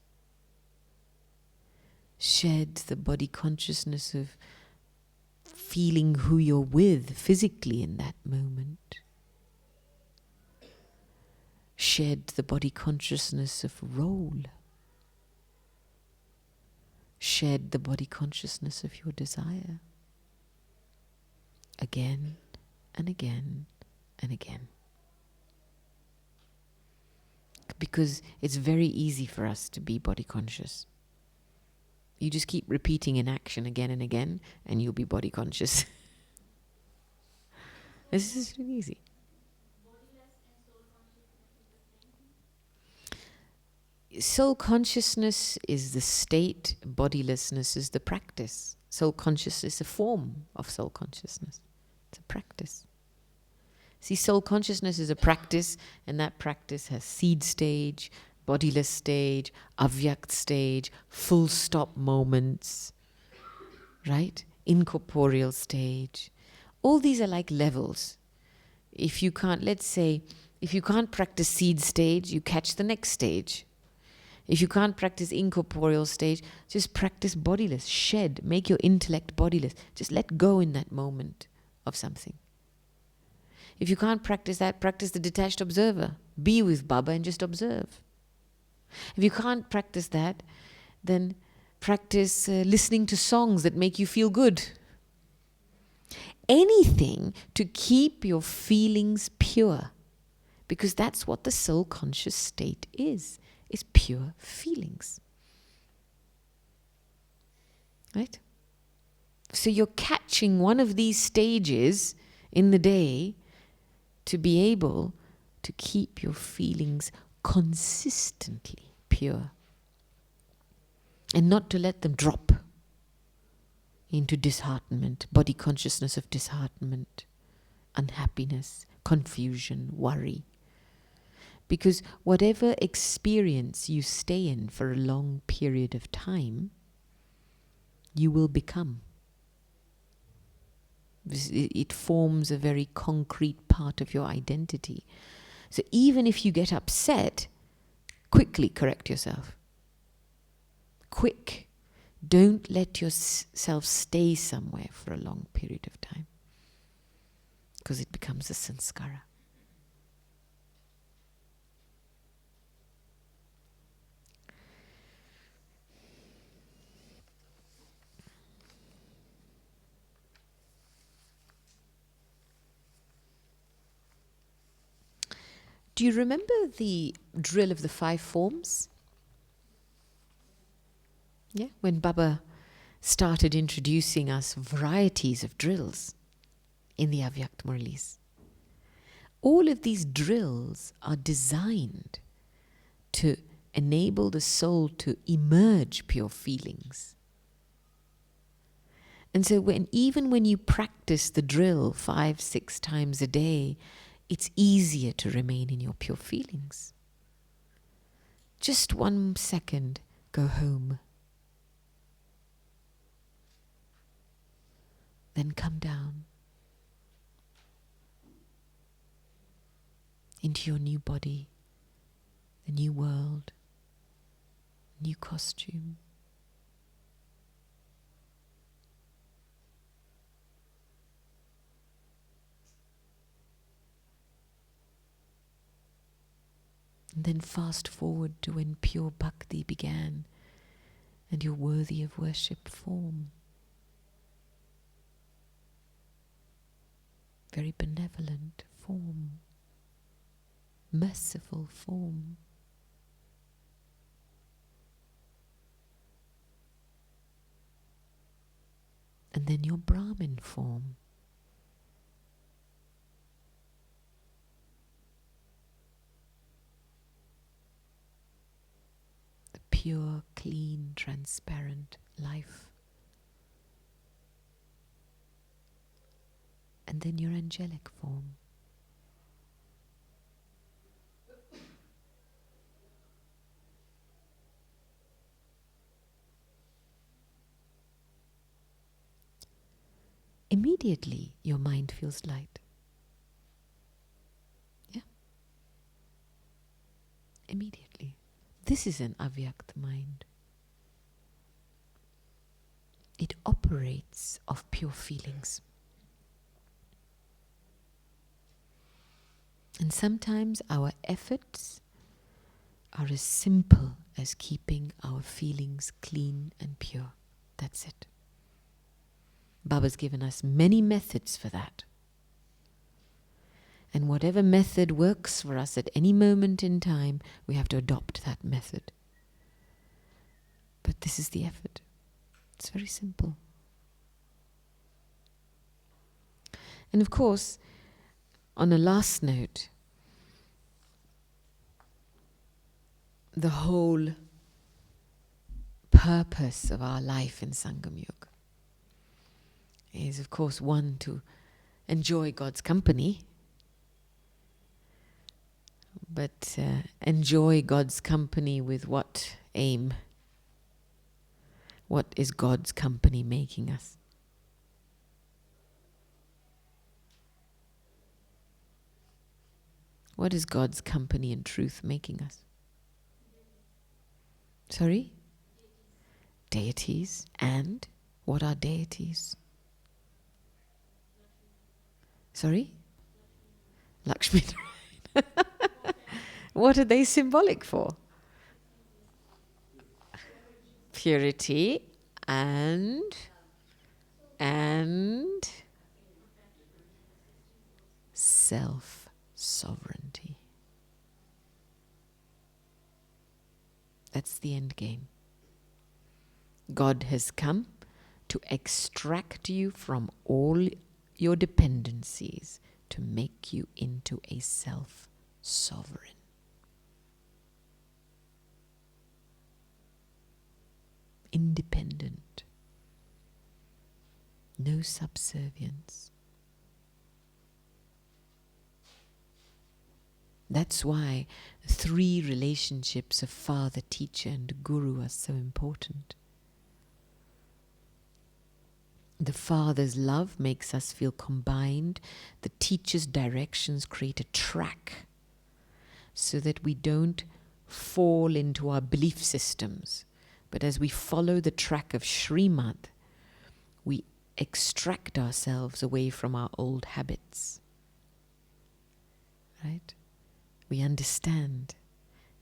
Shed the body consciousness of feeling who you're with physically in that moment. Shed the body consciousness of role. Shed the body consciousness of your desire. Again and again and again. Because it's very easy for us to be body conscious. You just keep repeating an action again and again, and you'll be body conscious. This is really easy. soul consciousness is the state, bodilessness is the practice. Soul consciousness is a form of soul consciousness. It's a practice. See, soul consciousness is a practice, and that practice has seed stage, bodiless stage, Avyakt stage, full stop moments, right? Incorporeal stage. All these are like levels. If you can't, let's say, if you can't practice seed stage, you catch the next stage. If you can't practice incorporeal stage, just practice bodiless. Shed, make your intellect bodiless. Just let go in that moment of something. If you can't practice that, practice the detached observer. Be with Baba and just observe. If you can't practice that, then practice listening to songs that make you feel good. Anything to keep your feelings pure. Because that's what the soul conscious state is pure feelings. Right? So you're catching one of these stages in the day to be able to keep your feelings consistently pure. And not to let them drop into disheartenment, body consciousness of disheartenment, unhappiness, confusion, worry. Because whatever experience you stay in for a long period of time, you will become. It forms a very concrete part of your identity. So even if you get upset, quickly correct yourself. Quick. Don't let yourself stay somewhere for a long period of time, because it becomes a sanskara. Do you remember the drill of the 5 forms? Yeah, when Baba started introducing us varieties of drills in the Avyakt Murlis. All of these drills are designed to enable the soul to emerge pure feelings. And so even when you practice the drill 5, 6 times a day, it's easier to remain in your pure feelings. Just 1 second, go home. Then come down into your new body, the new world, new costume. And then fast forward to when pure bhakti began and your worthy of worship form. Very benevolent form, merciful form. And then your Brahmin form. The pure, clean, transparent life. And then your angelic form. Immediately your mind feels light. Yeah? Immediately. This is an Avyakt mind. It operates of pure feelings. And sometimes our efforts are as simple as keeping our feelings clean and pure. That's it. Baba's given us many methods for that. And whatever method works for us at any moment in time, we have to adopt that method. But this is the effort. It's very simple. And of course, on a last note, the whole purpose of our life in Sangam Yuga is, of course, one, to enjoy God's company, but enjoy God's company with what aim? What is God's company making us? What is God's company in truth making us? Sorry? Deities. And what are deities? Sorry? Lakshmi. What are they symbolic for? Purity and self-sovereignty. That's the end game. God has come to extract you from all your dependencies, to make you into a self-sovereign. Independent. No subservience. That's why 3 relationships of father, teacher and guru are so important. The father's love makes us feel combined. The teacher's directions create a track so that we don't fall into our belief systems. But as we follow the track of Srimad, we extract ourselves away from our old habits. Right? We understand.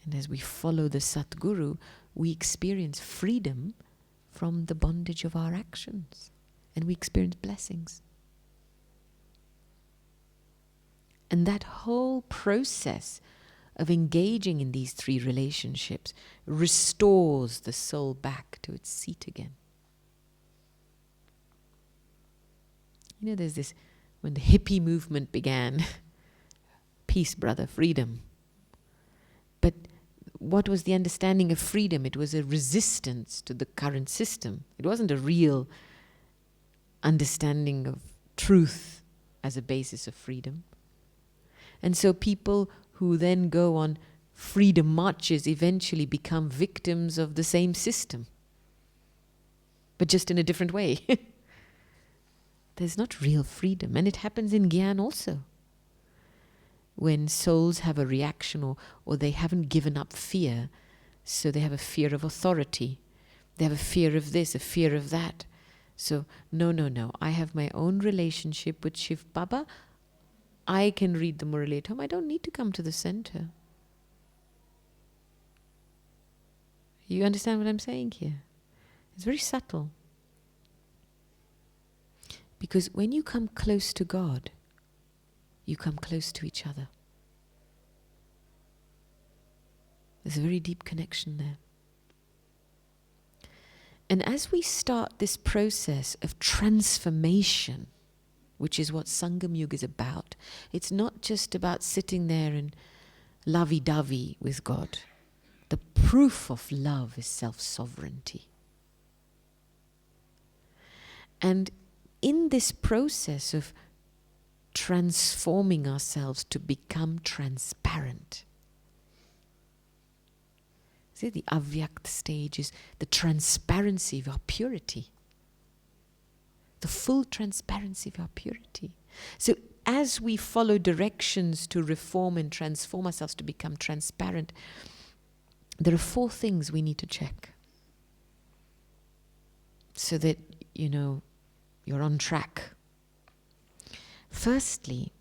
And as we follow the Satguru, we experience freedom from the bondage of our actions. And we experience blessings. And that whole process of engaging in these 3 relationships restores the soul back to its seat again. You know, there's this, when the hippie movement began, peace, brother, freedom. But what was the understanding of freedom? It was a resistance to the current system. It wasn't a real understanding of truth as a basis of freedom. And so people who then go on freedom marches eventually become victims of the same system, but just in a different way. There's not real freedom. And it happens in Gyan also. When souls have a reaction or they haven't given up fear, so they have a fear of authority. They have a fear of this, a fear of that. So, no. I have my own relationship with Shiv Baba. I can read the Murali at home. I don't need to come to the center. You understand what I'm saying here? It's very subtle. Because when you come close to God, you come close to each other. There's a very deep connection there. And as we start this process of transformation, which is what Sangam Yuga is about, it's not just about sitting there and lovey-dovey with God. The proof of love is self-sovereignty. And in this process of transforming ourselves to become transparent, see, the Avyakt stage is the transparency of our purity. The full transparency of our purity. So as we follow directions to reform and transform ourselves to become transparent, there are 4 things we need to check. So that, you're on track. Firstly,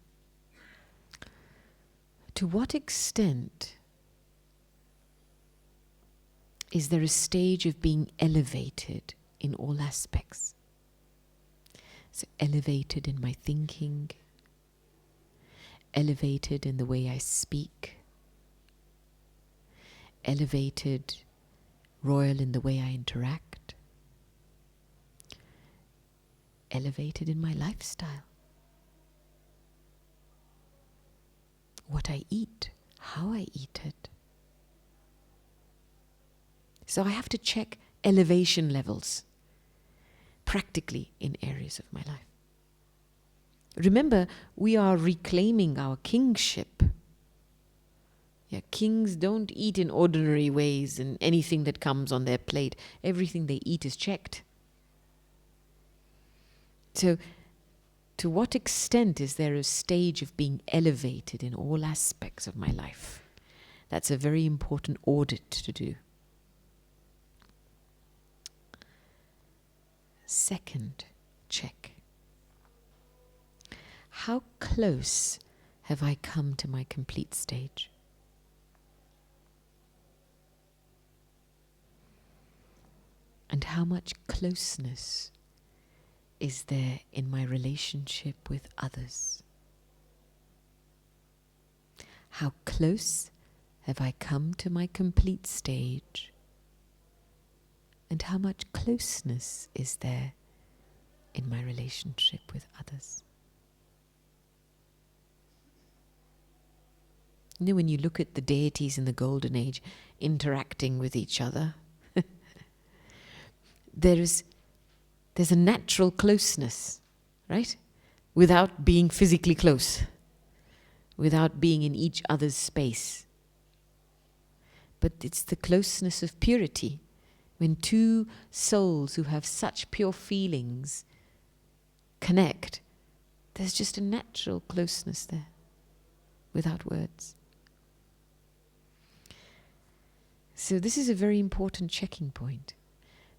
to what extent is there a stage of being elevated in all aspects? So elevated in my thinking, elevated in the way I speak, elevated, royal in the way I interact, elevated in my lifestyle, what I eat, how I eat it. So I have to check elevation levels practically in areas of my life. Remember, we are reclaiming our kingship. Yeah, kings don't eat in ordinary ways and anything that comes on their plate. Everything they eat is checked. So, to what extent is there a stage of being elevated in all aspects of my life? That's a very important audit to do. Second, check. How close have I come to my complete stage? And how much closeness is there in my relationship with others? How close have I come to my complete stage? And how much closeness is there in my relationship with others? You know, when you look at the deities in the Golden Age interacting with each other, there's a natural closeness, right? Without being physically close, without being in each other's space. But it's the closeness of purity. When two souls who have such pure feelings connect, there's just a natural closeness there, without words. So this is a very important checking point,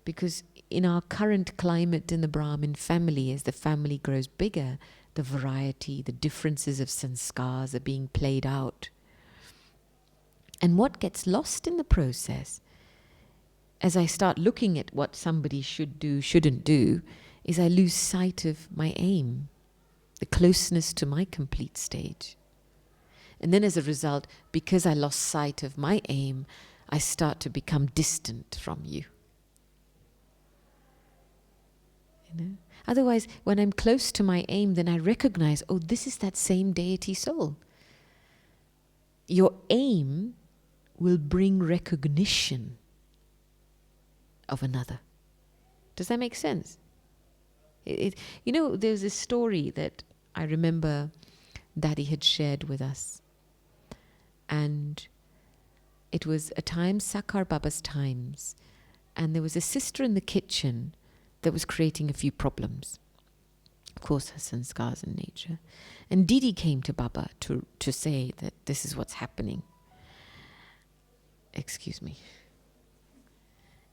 because in our current climate in the Brahmin family, as the family grows bigger, the variety, the differences of sanskars are being played out. And what gets lost in the process, as I start looking at what somebody should do, shouldn't do, is I lose sight of my aim, the closeness to my complete stage. And then as a result, because I lost sight of my aim, I start to become distant from you. You know? Otherwise, when I'm close to my aim, then I recognize, oh, this is that same deity soul. Your aim will bring recognition of another. Does that make sense? You know, there's a story that I remember Daddy had shared with us. And it was a time, Sakar Baba's times, and there was a sister in the kitchen that was creating a few problems. Of course, her sanskars in nature. And Didi came to Baba to say that this is what's happening. Excuse me.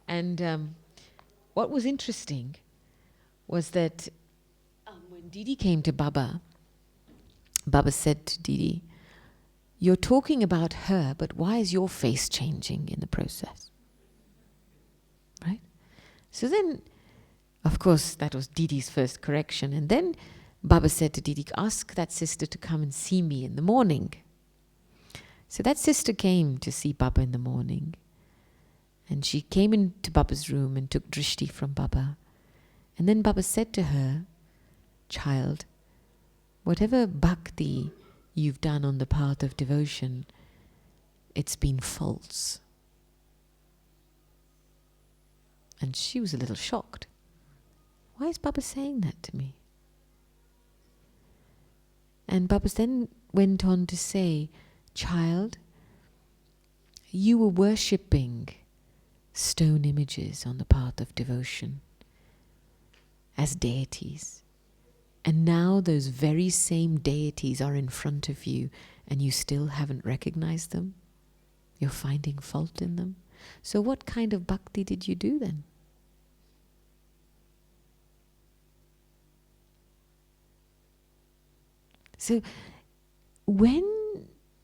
And what was interesting was that when Didi came to Baba, Baba said to Didi, "You're talking about her, but why is your face changing in the process?" Right? So then, of course, that was Didi's first correction. And then Baba said to Didi, "Ask that sister to come and see me in the morning." So that sister came to see Baba in the morning. And she came into Baba's room and took drishti from Baba. And then Baba said to her, "Child, whatever bhakti you've done on the path of devotion, it's been false." And she was a little shocked. Why is Baba saying that to me? And Baba then went on to say, "Child, you were worshipping stone images on the path of devotion as deities. And now those very same deities are in front of you and you still haven't recognized them. You're finding fault in them. So what kind of bhakti did you do then?" So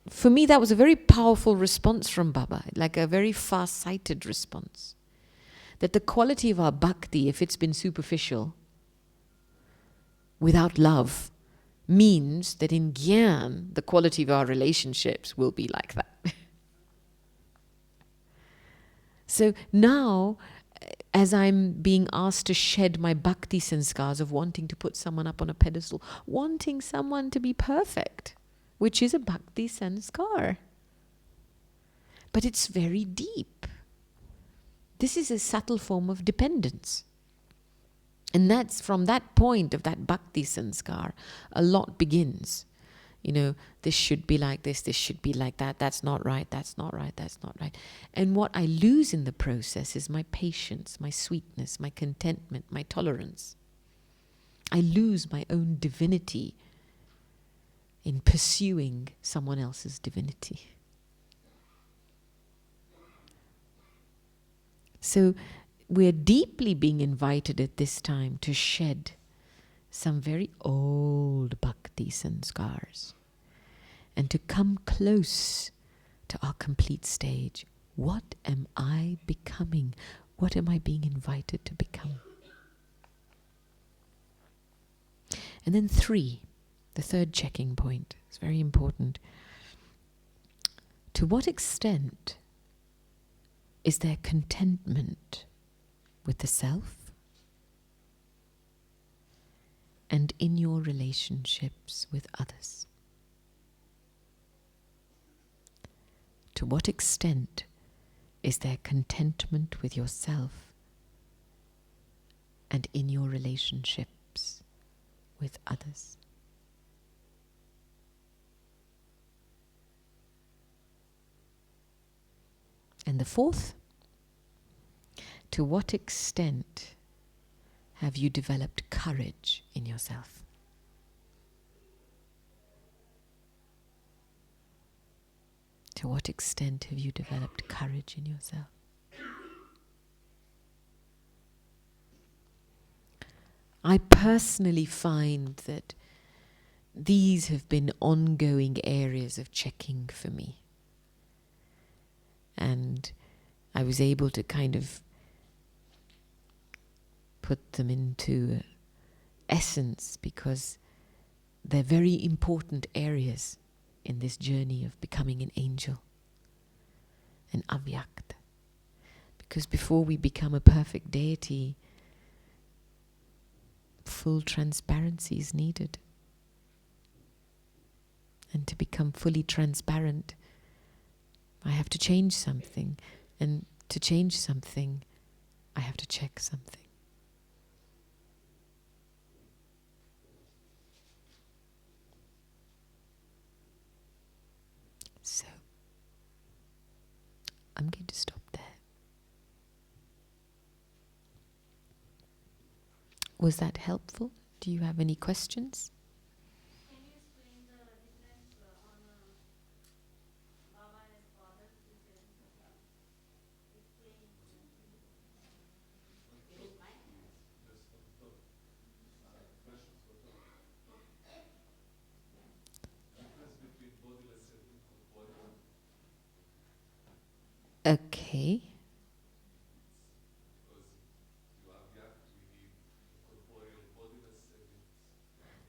for me, that was a very powerful response from Baba, like a very far-sighted response. That the quality of our bhakti, if it's been superficial, without love, means that in Gyan, the quality of our relationships will be like that. So now, as I'm being asked to shed my bhakti sanskars of wanting to put someone up on a pedestal, wanting someone to be perfect, which is a bhakti sanskar. But it's very deep. This is a subtle form of dependence. And that's from that point of that bhakti sanskar, a lot begins. This should be like this should be like that, that's not right, that's not right, that's not right. And what I lose in the process is my patience, my sweetness, my contentment, my tolerance. I lose my own divinity in pursuing someone else's divinity. So we're deeply being invited at this time to shed some very old bhakti sanskars and to come close to our complete stage. What am I becoming? What am I being invited to become? And then 3, the third checking point, is very important. To what extent is there contentment with the self and in your relationships with others? To what extent is there contentment with yourself and in your relationships with others? And the 4th, to what extent have you developed courage in yourself? To what extent have you developed courage in yourself? I personally find that these have been ongoing areas of checking for me. And I was able to kind of put them into essence because they're very important areas in this journey of becoming an angel, an Avyakt. Because before we become a perfect deity, full transparency is needed. And to become fully transparent, I have to change something. And to change something, I have to check something. So, I'm going to stop there. Was that helpful? Do you have any questions?
Can you explain the difference on Baba and Father? Explain.
Okay.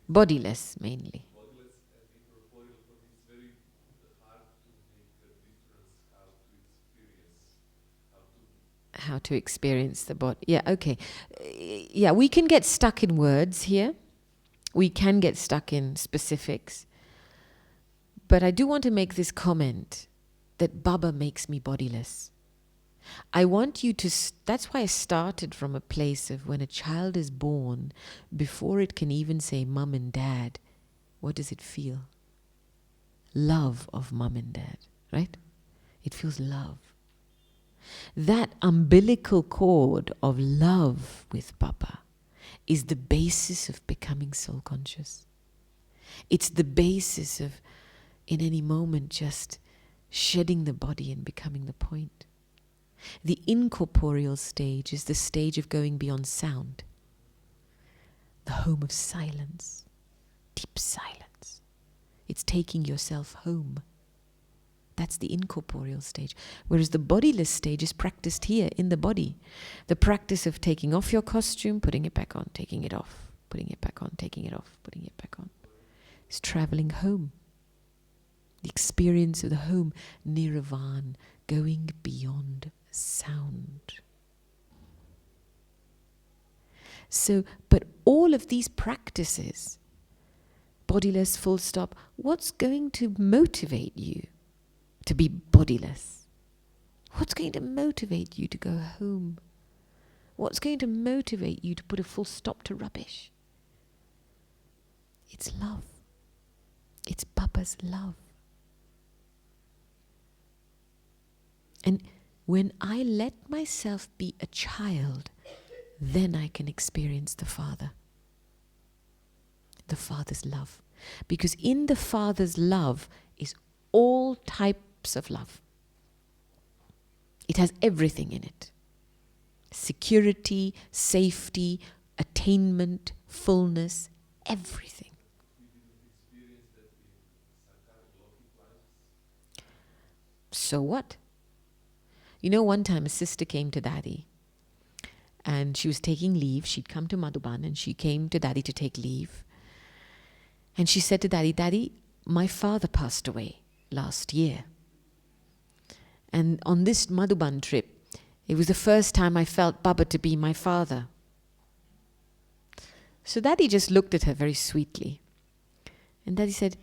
Bodiless mainly.
Bodiless and incorporeal, for me it's very hard to make a difference
how to experience the body. Yeah, okay. Yeah, we can get stuck in words here. We can get stuck in specifics. But I do want to make this comment that Baba makes me bodiless. I want you to, that's why I started from a place of when a child is born, before it can even say mum and dad, what does it feel? Love of mum and dad, right? It feels love. That umbilical cord of love with Baba is the basis of becoming soul conscious. It's the basis of, in any moment, just shedding the body and becoming the point. The incorporeal stage is the stage of going beyond sound, the home of silence, deep silence. It's taking yourself home. That's the incorporeal stage. Whereas the bodiless stage is practiced here in the body. The practice of taking off your costume, putting it back on, taking it off, putting it back on, taking it off, putting it back on. It's traveling home. The experience of the home, nirvana, going beyond sound. So, but all of these practices, bodiless, full stop, what's going to motivate you to be bodiless? What's going to motivate you to go home? What's going to motivate you to put a full stop to rubbish? It's love. It's Baba's love. And when I let myself be a child, then I can experience the Father. The Father's love. Because in the Father's love is all types of love. It has everything in it. Security, safety, attainment, fullness, everything.
We didn't experience that in psychotic Lokic lives.
So what? You know, one time a sister came to Daddy and she was taking leave. She'd come to Madhuban and she came to Daddy to take leave. And she said to Daddy, Daddy, my father passed away last year. And on this Madhuban trip, it was the first time I felt Baba to be my father. So Daddy just looked at her very sweetly. And Daddy said,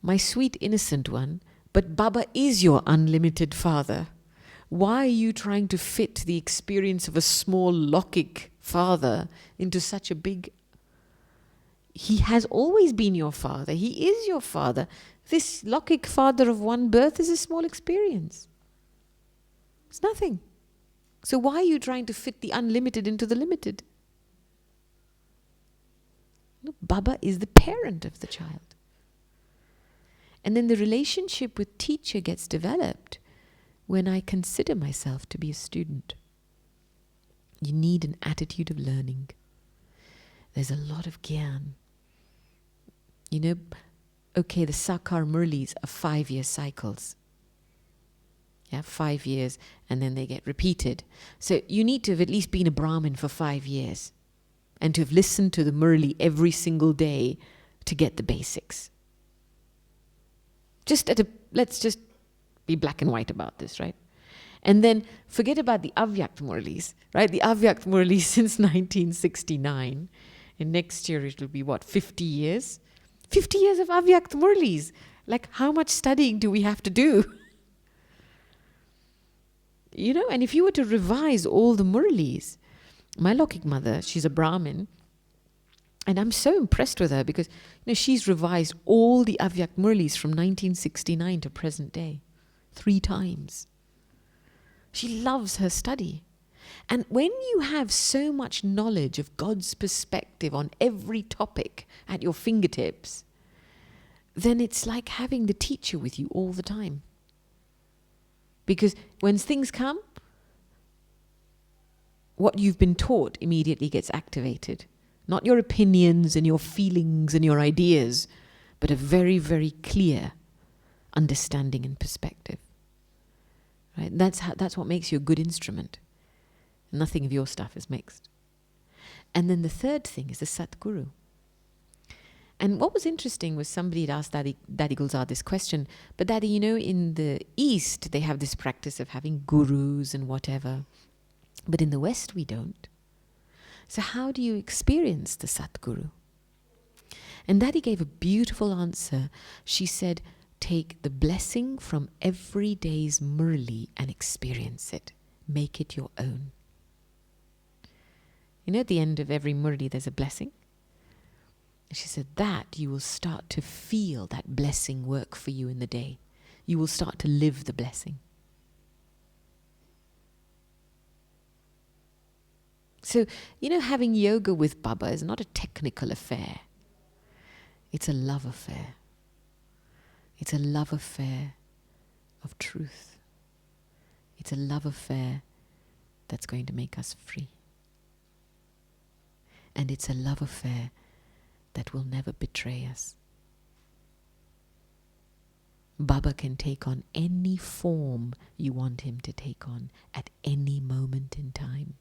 my sweet innocent one, but Baba is your unlimited father. Why are you trying to fit the experience of a small Lokic father into such a big... He has always been your father. He is your father. This Lokic father of one birth is a small experience. It's nothing. So why are you trying to fit the unlimited into the limited? No, Baba is the parent of the child. And then the relationship with teacher gets developed when I consider myself to be a student. You need an attitude of learning. There's a lot of Gyan. You know, okay, the Sakar Murlis are 5-year cycles. Yeah, 5 years, and then they get repeated. So you need to have at least been a Brahmin for 5 years and to have listened to the Murli every single day to get the basics. Let's just be black and white about this, right? And then forget about the Avyakt Murlis, right? The Avyakt Murlis since 1969. And next year it will be what, 50 years? 50 years of Avyakt Murlis. Like, how much studying do we have to do? You know, and if you were to revise all the Murlis, my Lokic mother, she's a Brahmin, and I'm so impressed with her because, you know, she's revised all the Avyakt Murlis from 1969 to present day 3 times. She loves her study. And when you have so much knowledge of God's perspective on every topic at your fingertips, then it's like having the teacher with you all the time. Because when things come, what you've been taught immediately gets activated. Not your opinions and your feelings and your ideas, but a very, very clear understanding and perspective. Right? That's what makes you a good instrument. Nothing of your stuff is mixed. And then the third thing is the Satguru. And what was interesting was somebody had asked Daddy Gulzar this question, but Daddy, you know, in the East, they have this practice of having gurus and whatever. But in the West, we don't. So how do you experience the Satguru? And Daddy gave a beautiful answer. She said, take the blessing from every day's Murli and experience it. Make it your own. You know, at the end of every Murli, there's a blessing. She said that you will start to feel that blessing work for you in the day. You will start to live the blessing. So, you know, having yoga with Baba is not a technical affair. It's a love affair. It's a love affair of truth. It's a love affair that's going to make us free. And it's a love affair that will never betray us. Baba can take on any form you want him to take on at any moment in time.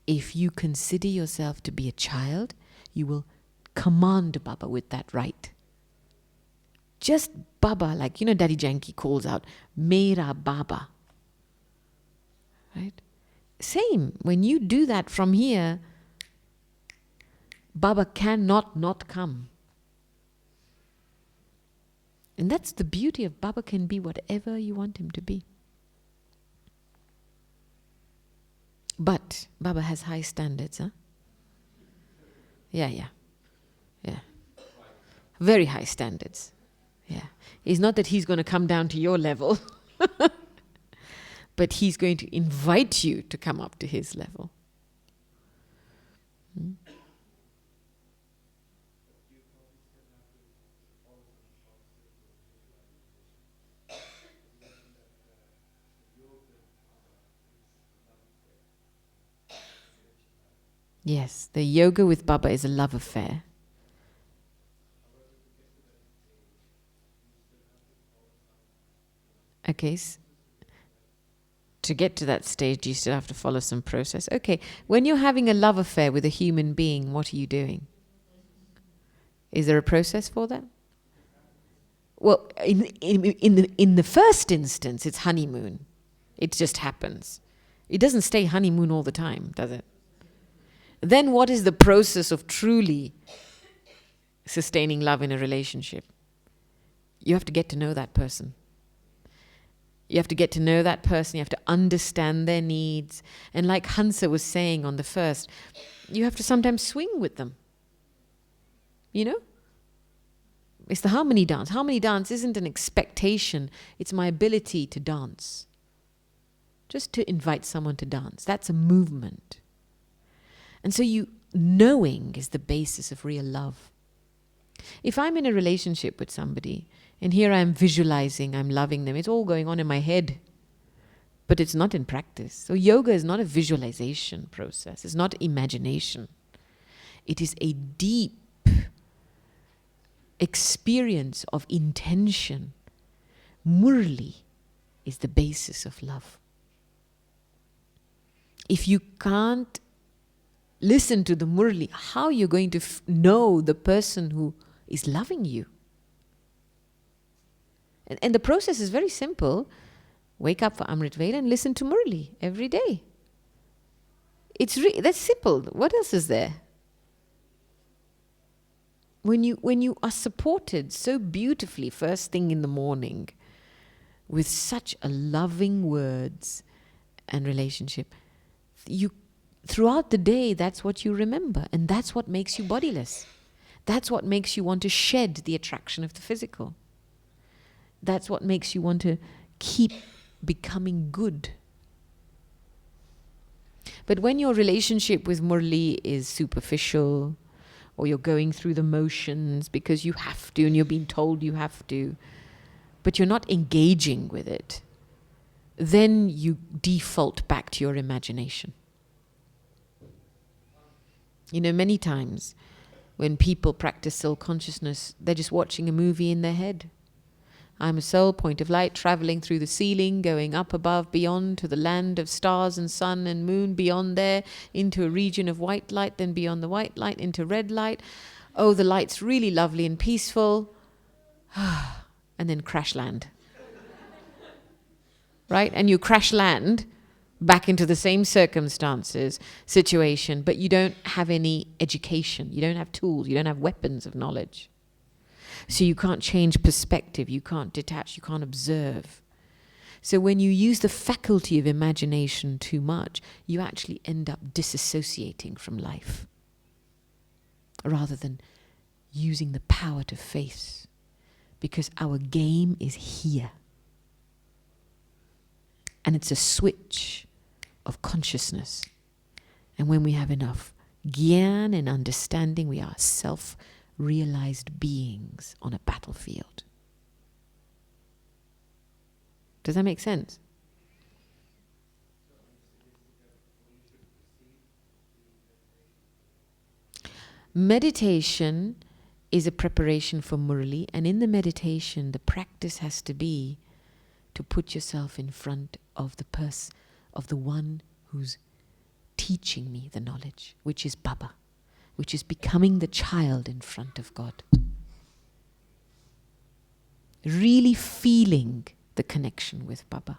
If you consider yourself to be a child, you will command Baba with that right. Just Baba, like, you know, Daddy Janki calls out, Mera Baba. Right? Same, when you do that from here, Baba cannot not come. And that's the beauty of Baba, can be whatever you want him to be. But Baba has high standards, huh? Yeah. Very high standards. Yeah. It's not that he's going to come down to your level, but he's going to invite you to come up to his level. Hmm? Yes, the yoga with Baba is a love affair. Okay, to get to that stage, you still have to follow some process. Okay, when you're having a love affair with a human being, what are you doing? Is there a process for that? Well, in the first instance, it's honeymoon. It just happens. It doesn't stay honeymoon all the time, does it? Then what is the process of truly sustaining love in a relationship? You have to get to know that person. You have to get to know that person. You have to understand their needs. And like Hansa was saying on the first, you have to sometimes swing with them. You know? It's the harmony dance. Harmony dance isn't an expectation. It's my ability to dance. Just to invite someone to dance. That's a movement. And so knowing is the basis of real love. If I'm in a relationship with somebody, and here I'm visualizing, I'm loving them, it's all going on in my head, but it's not in practice. So yoga is not a visualization process. It's not imagination. It is a deep experience of intention. Murli is the basis of love. If you can't listen to the Murli, how are you going to know the person who is loving you? And the process is very simple. Wake up for Amrit Vela and listen to Murli every day. That's simple. What else is there? When you are supported so beautifully first thing in the morning with such a loving words and relationship, throughout the day, that's what you remember, and that's what makes you bodiless. That's what makes you want to shed the attraction of the physical. That's what makes you want to keep becoming good. But when your relationship with Murli is superficial, or you're going through the motions because you have to and you're being told you have to, but you're not engaging with it, then you default back to your imagination. You know, many times when people practice soul consciousness, they're just watching a movie in their head. I'm a soul, point of light, traveling through the ceiling, going up above, beyond, to the land of stars and sun and moon, beyond there, into a region of white light, then beyond the white light, into red light. Oh, the light's really lovely and peaceful. And then crash land. Right? And you crash land back into the same circumstances, situation, but you don't have any education. You don't have tools. You don't have weapons of knowledge. So you can't change perspective, you can't detach, you can't observe. So when you use the faculty of imagination too much, you actually end up disassociating from life, rather than using the power to face. Because our game is here. And it's a switch of consciousness. And when we have enough gyan and understanding, we are self-realized beings on a battlefield. Does that make sense? Meditation is a preparation for Murli, and in the meditation, the practice has to be to put yourself in front of the one who's teaching me the knowledge, which is Baba, which is becoming the child in front of God. Really feeling the connection with Baba.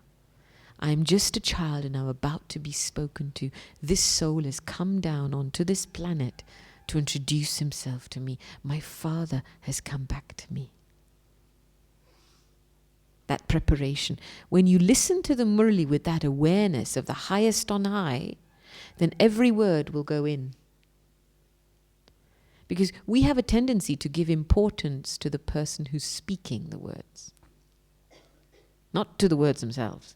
I'm just a child and I'm about to be spoken to. This soul has come down onto this planet to introduce himself to me. My Father has come back to me. that preparation. When you listen to the Murli with that awareness of the highest on high, then every word will go in. Because we have a tendency to give importance to the person who's speaking the words, not to the words themselves.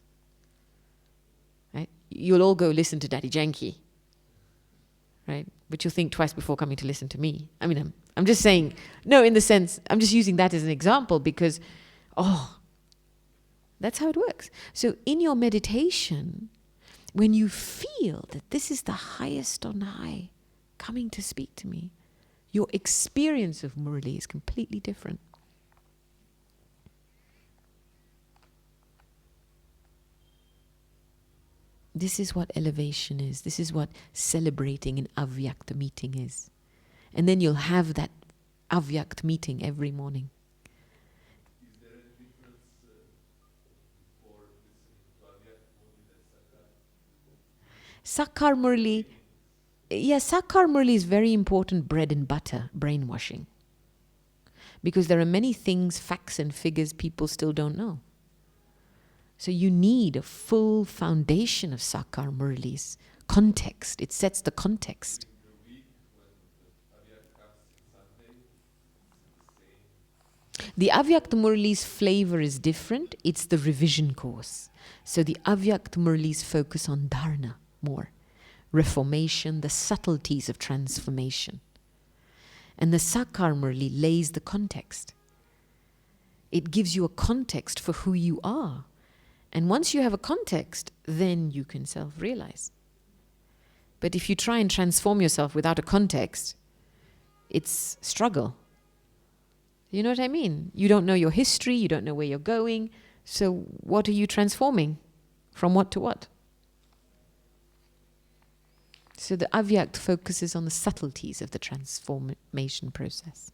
Right? You'll all go listen to Daddy Janky, right? But you'll think twice before coming to listen to me. I mean, I'm just saying, no, in the sense, I'm just using that as an example because, that's how it works. So in your meditation, when you feel that this is the highest on high coming to speak to me, your experience of Murli is completely different. This is what elevation is. This is what celebrating an Avyakt meeting is. And then you'll have that Avyakt meeting every morning.
Is there a difference before listening to Avyakt Murli and
Sakar Murli, Sakar Murli is very important bread and butter brainwashing. Because there are many things, facts and figures people still don't know. So you need a full foundation of Sakar Murli's context. It sets the context.
the week when the Avyakt comes in Sunday?
The Avyakt Murli's flavor is different. It's the revision course. So the Avyakt Murli's focus on dharana more. Reformation, the subtleties of transformation. And the Sakar Murli lays the context. It gives you a context for who you are. And once you have a context, then you can self-realize. But if you try and transform yourself without a context, it's struggle. You know what I mean? You don't know your history, you don't know where you're going. So what are you transforming? From what to what? So the Avyakt focuses on the subtleties of the transformation process.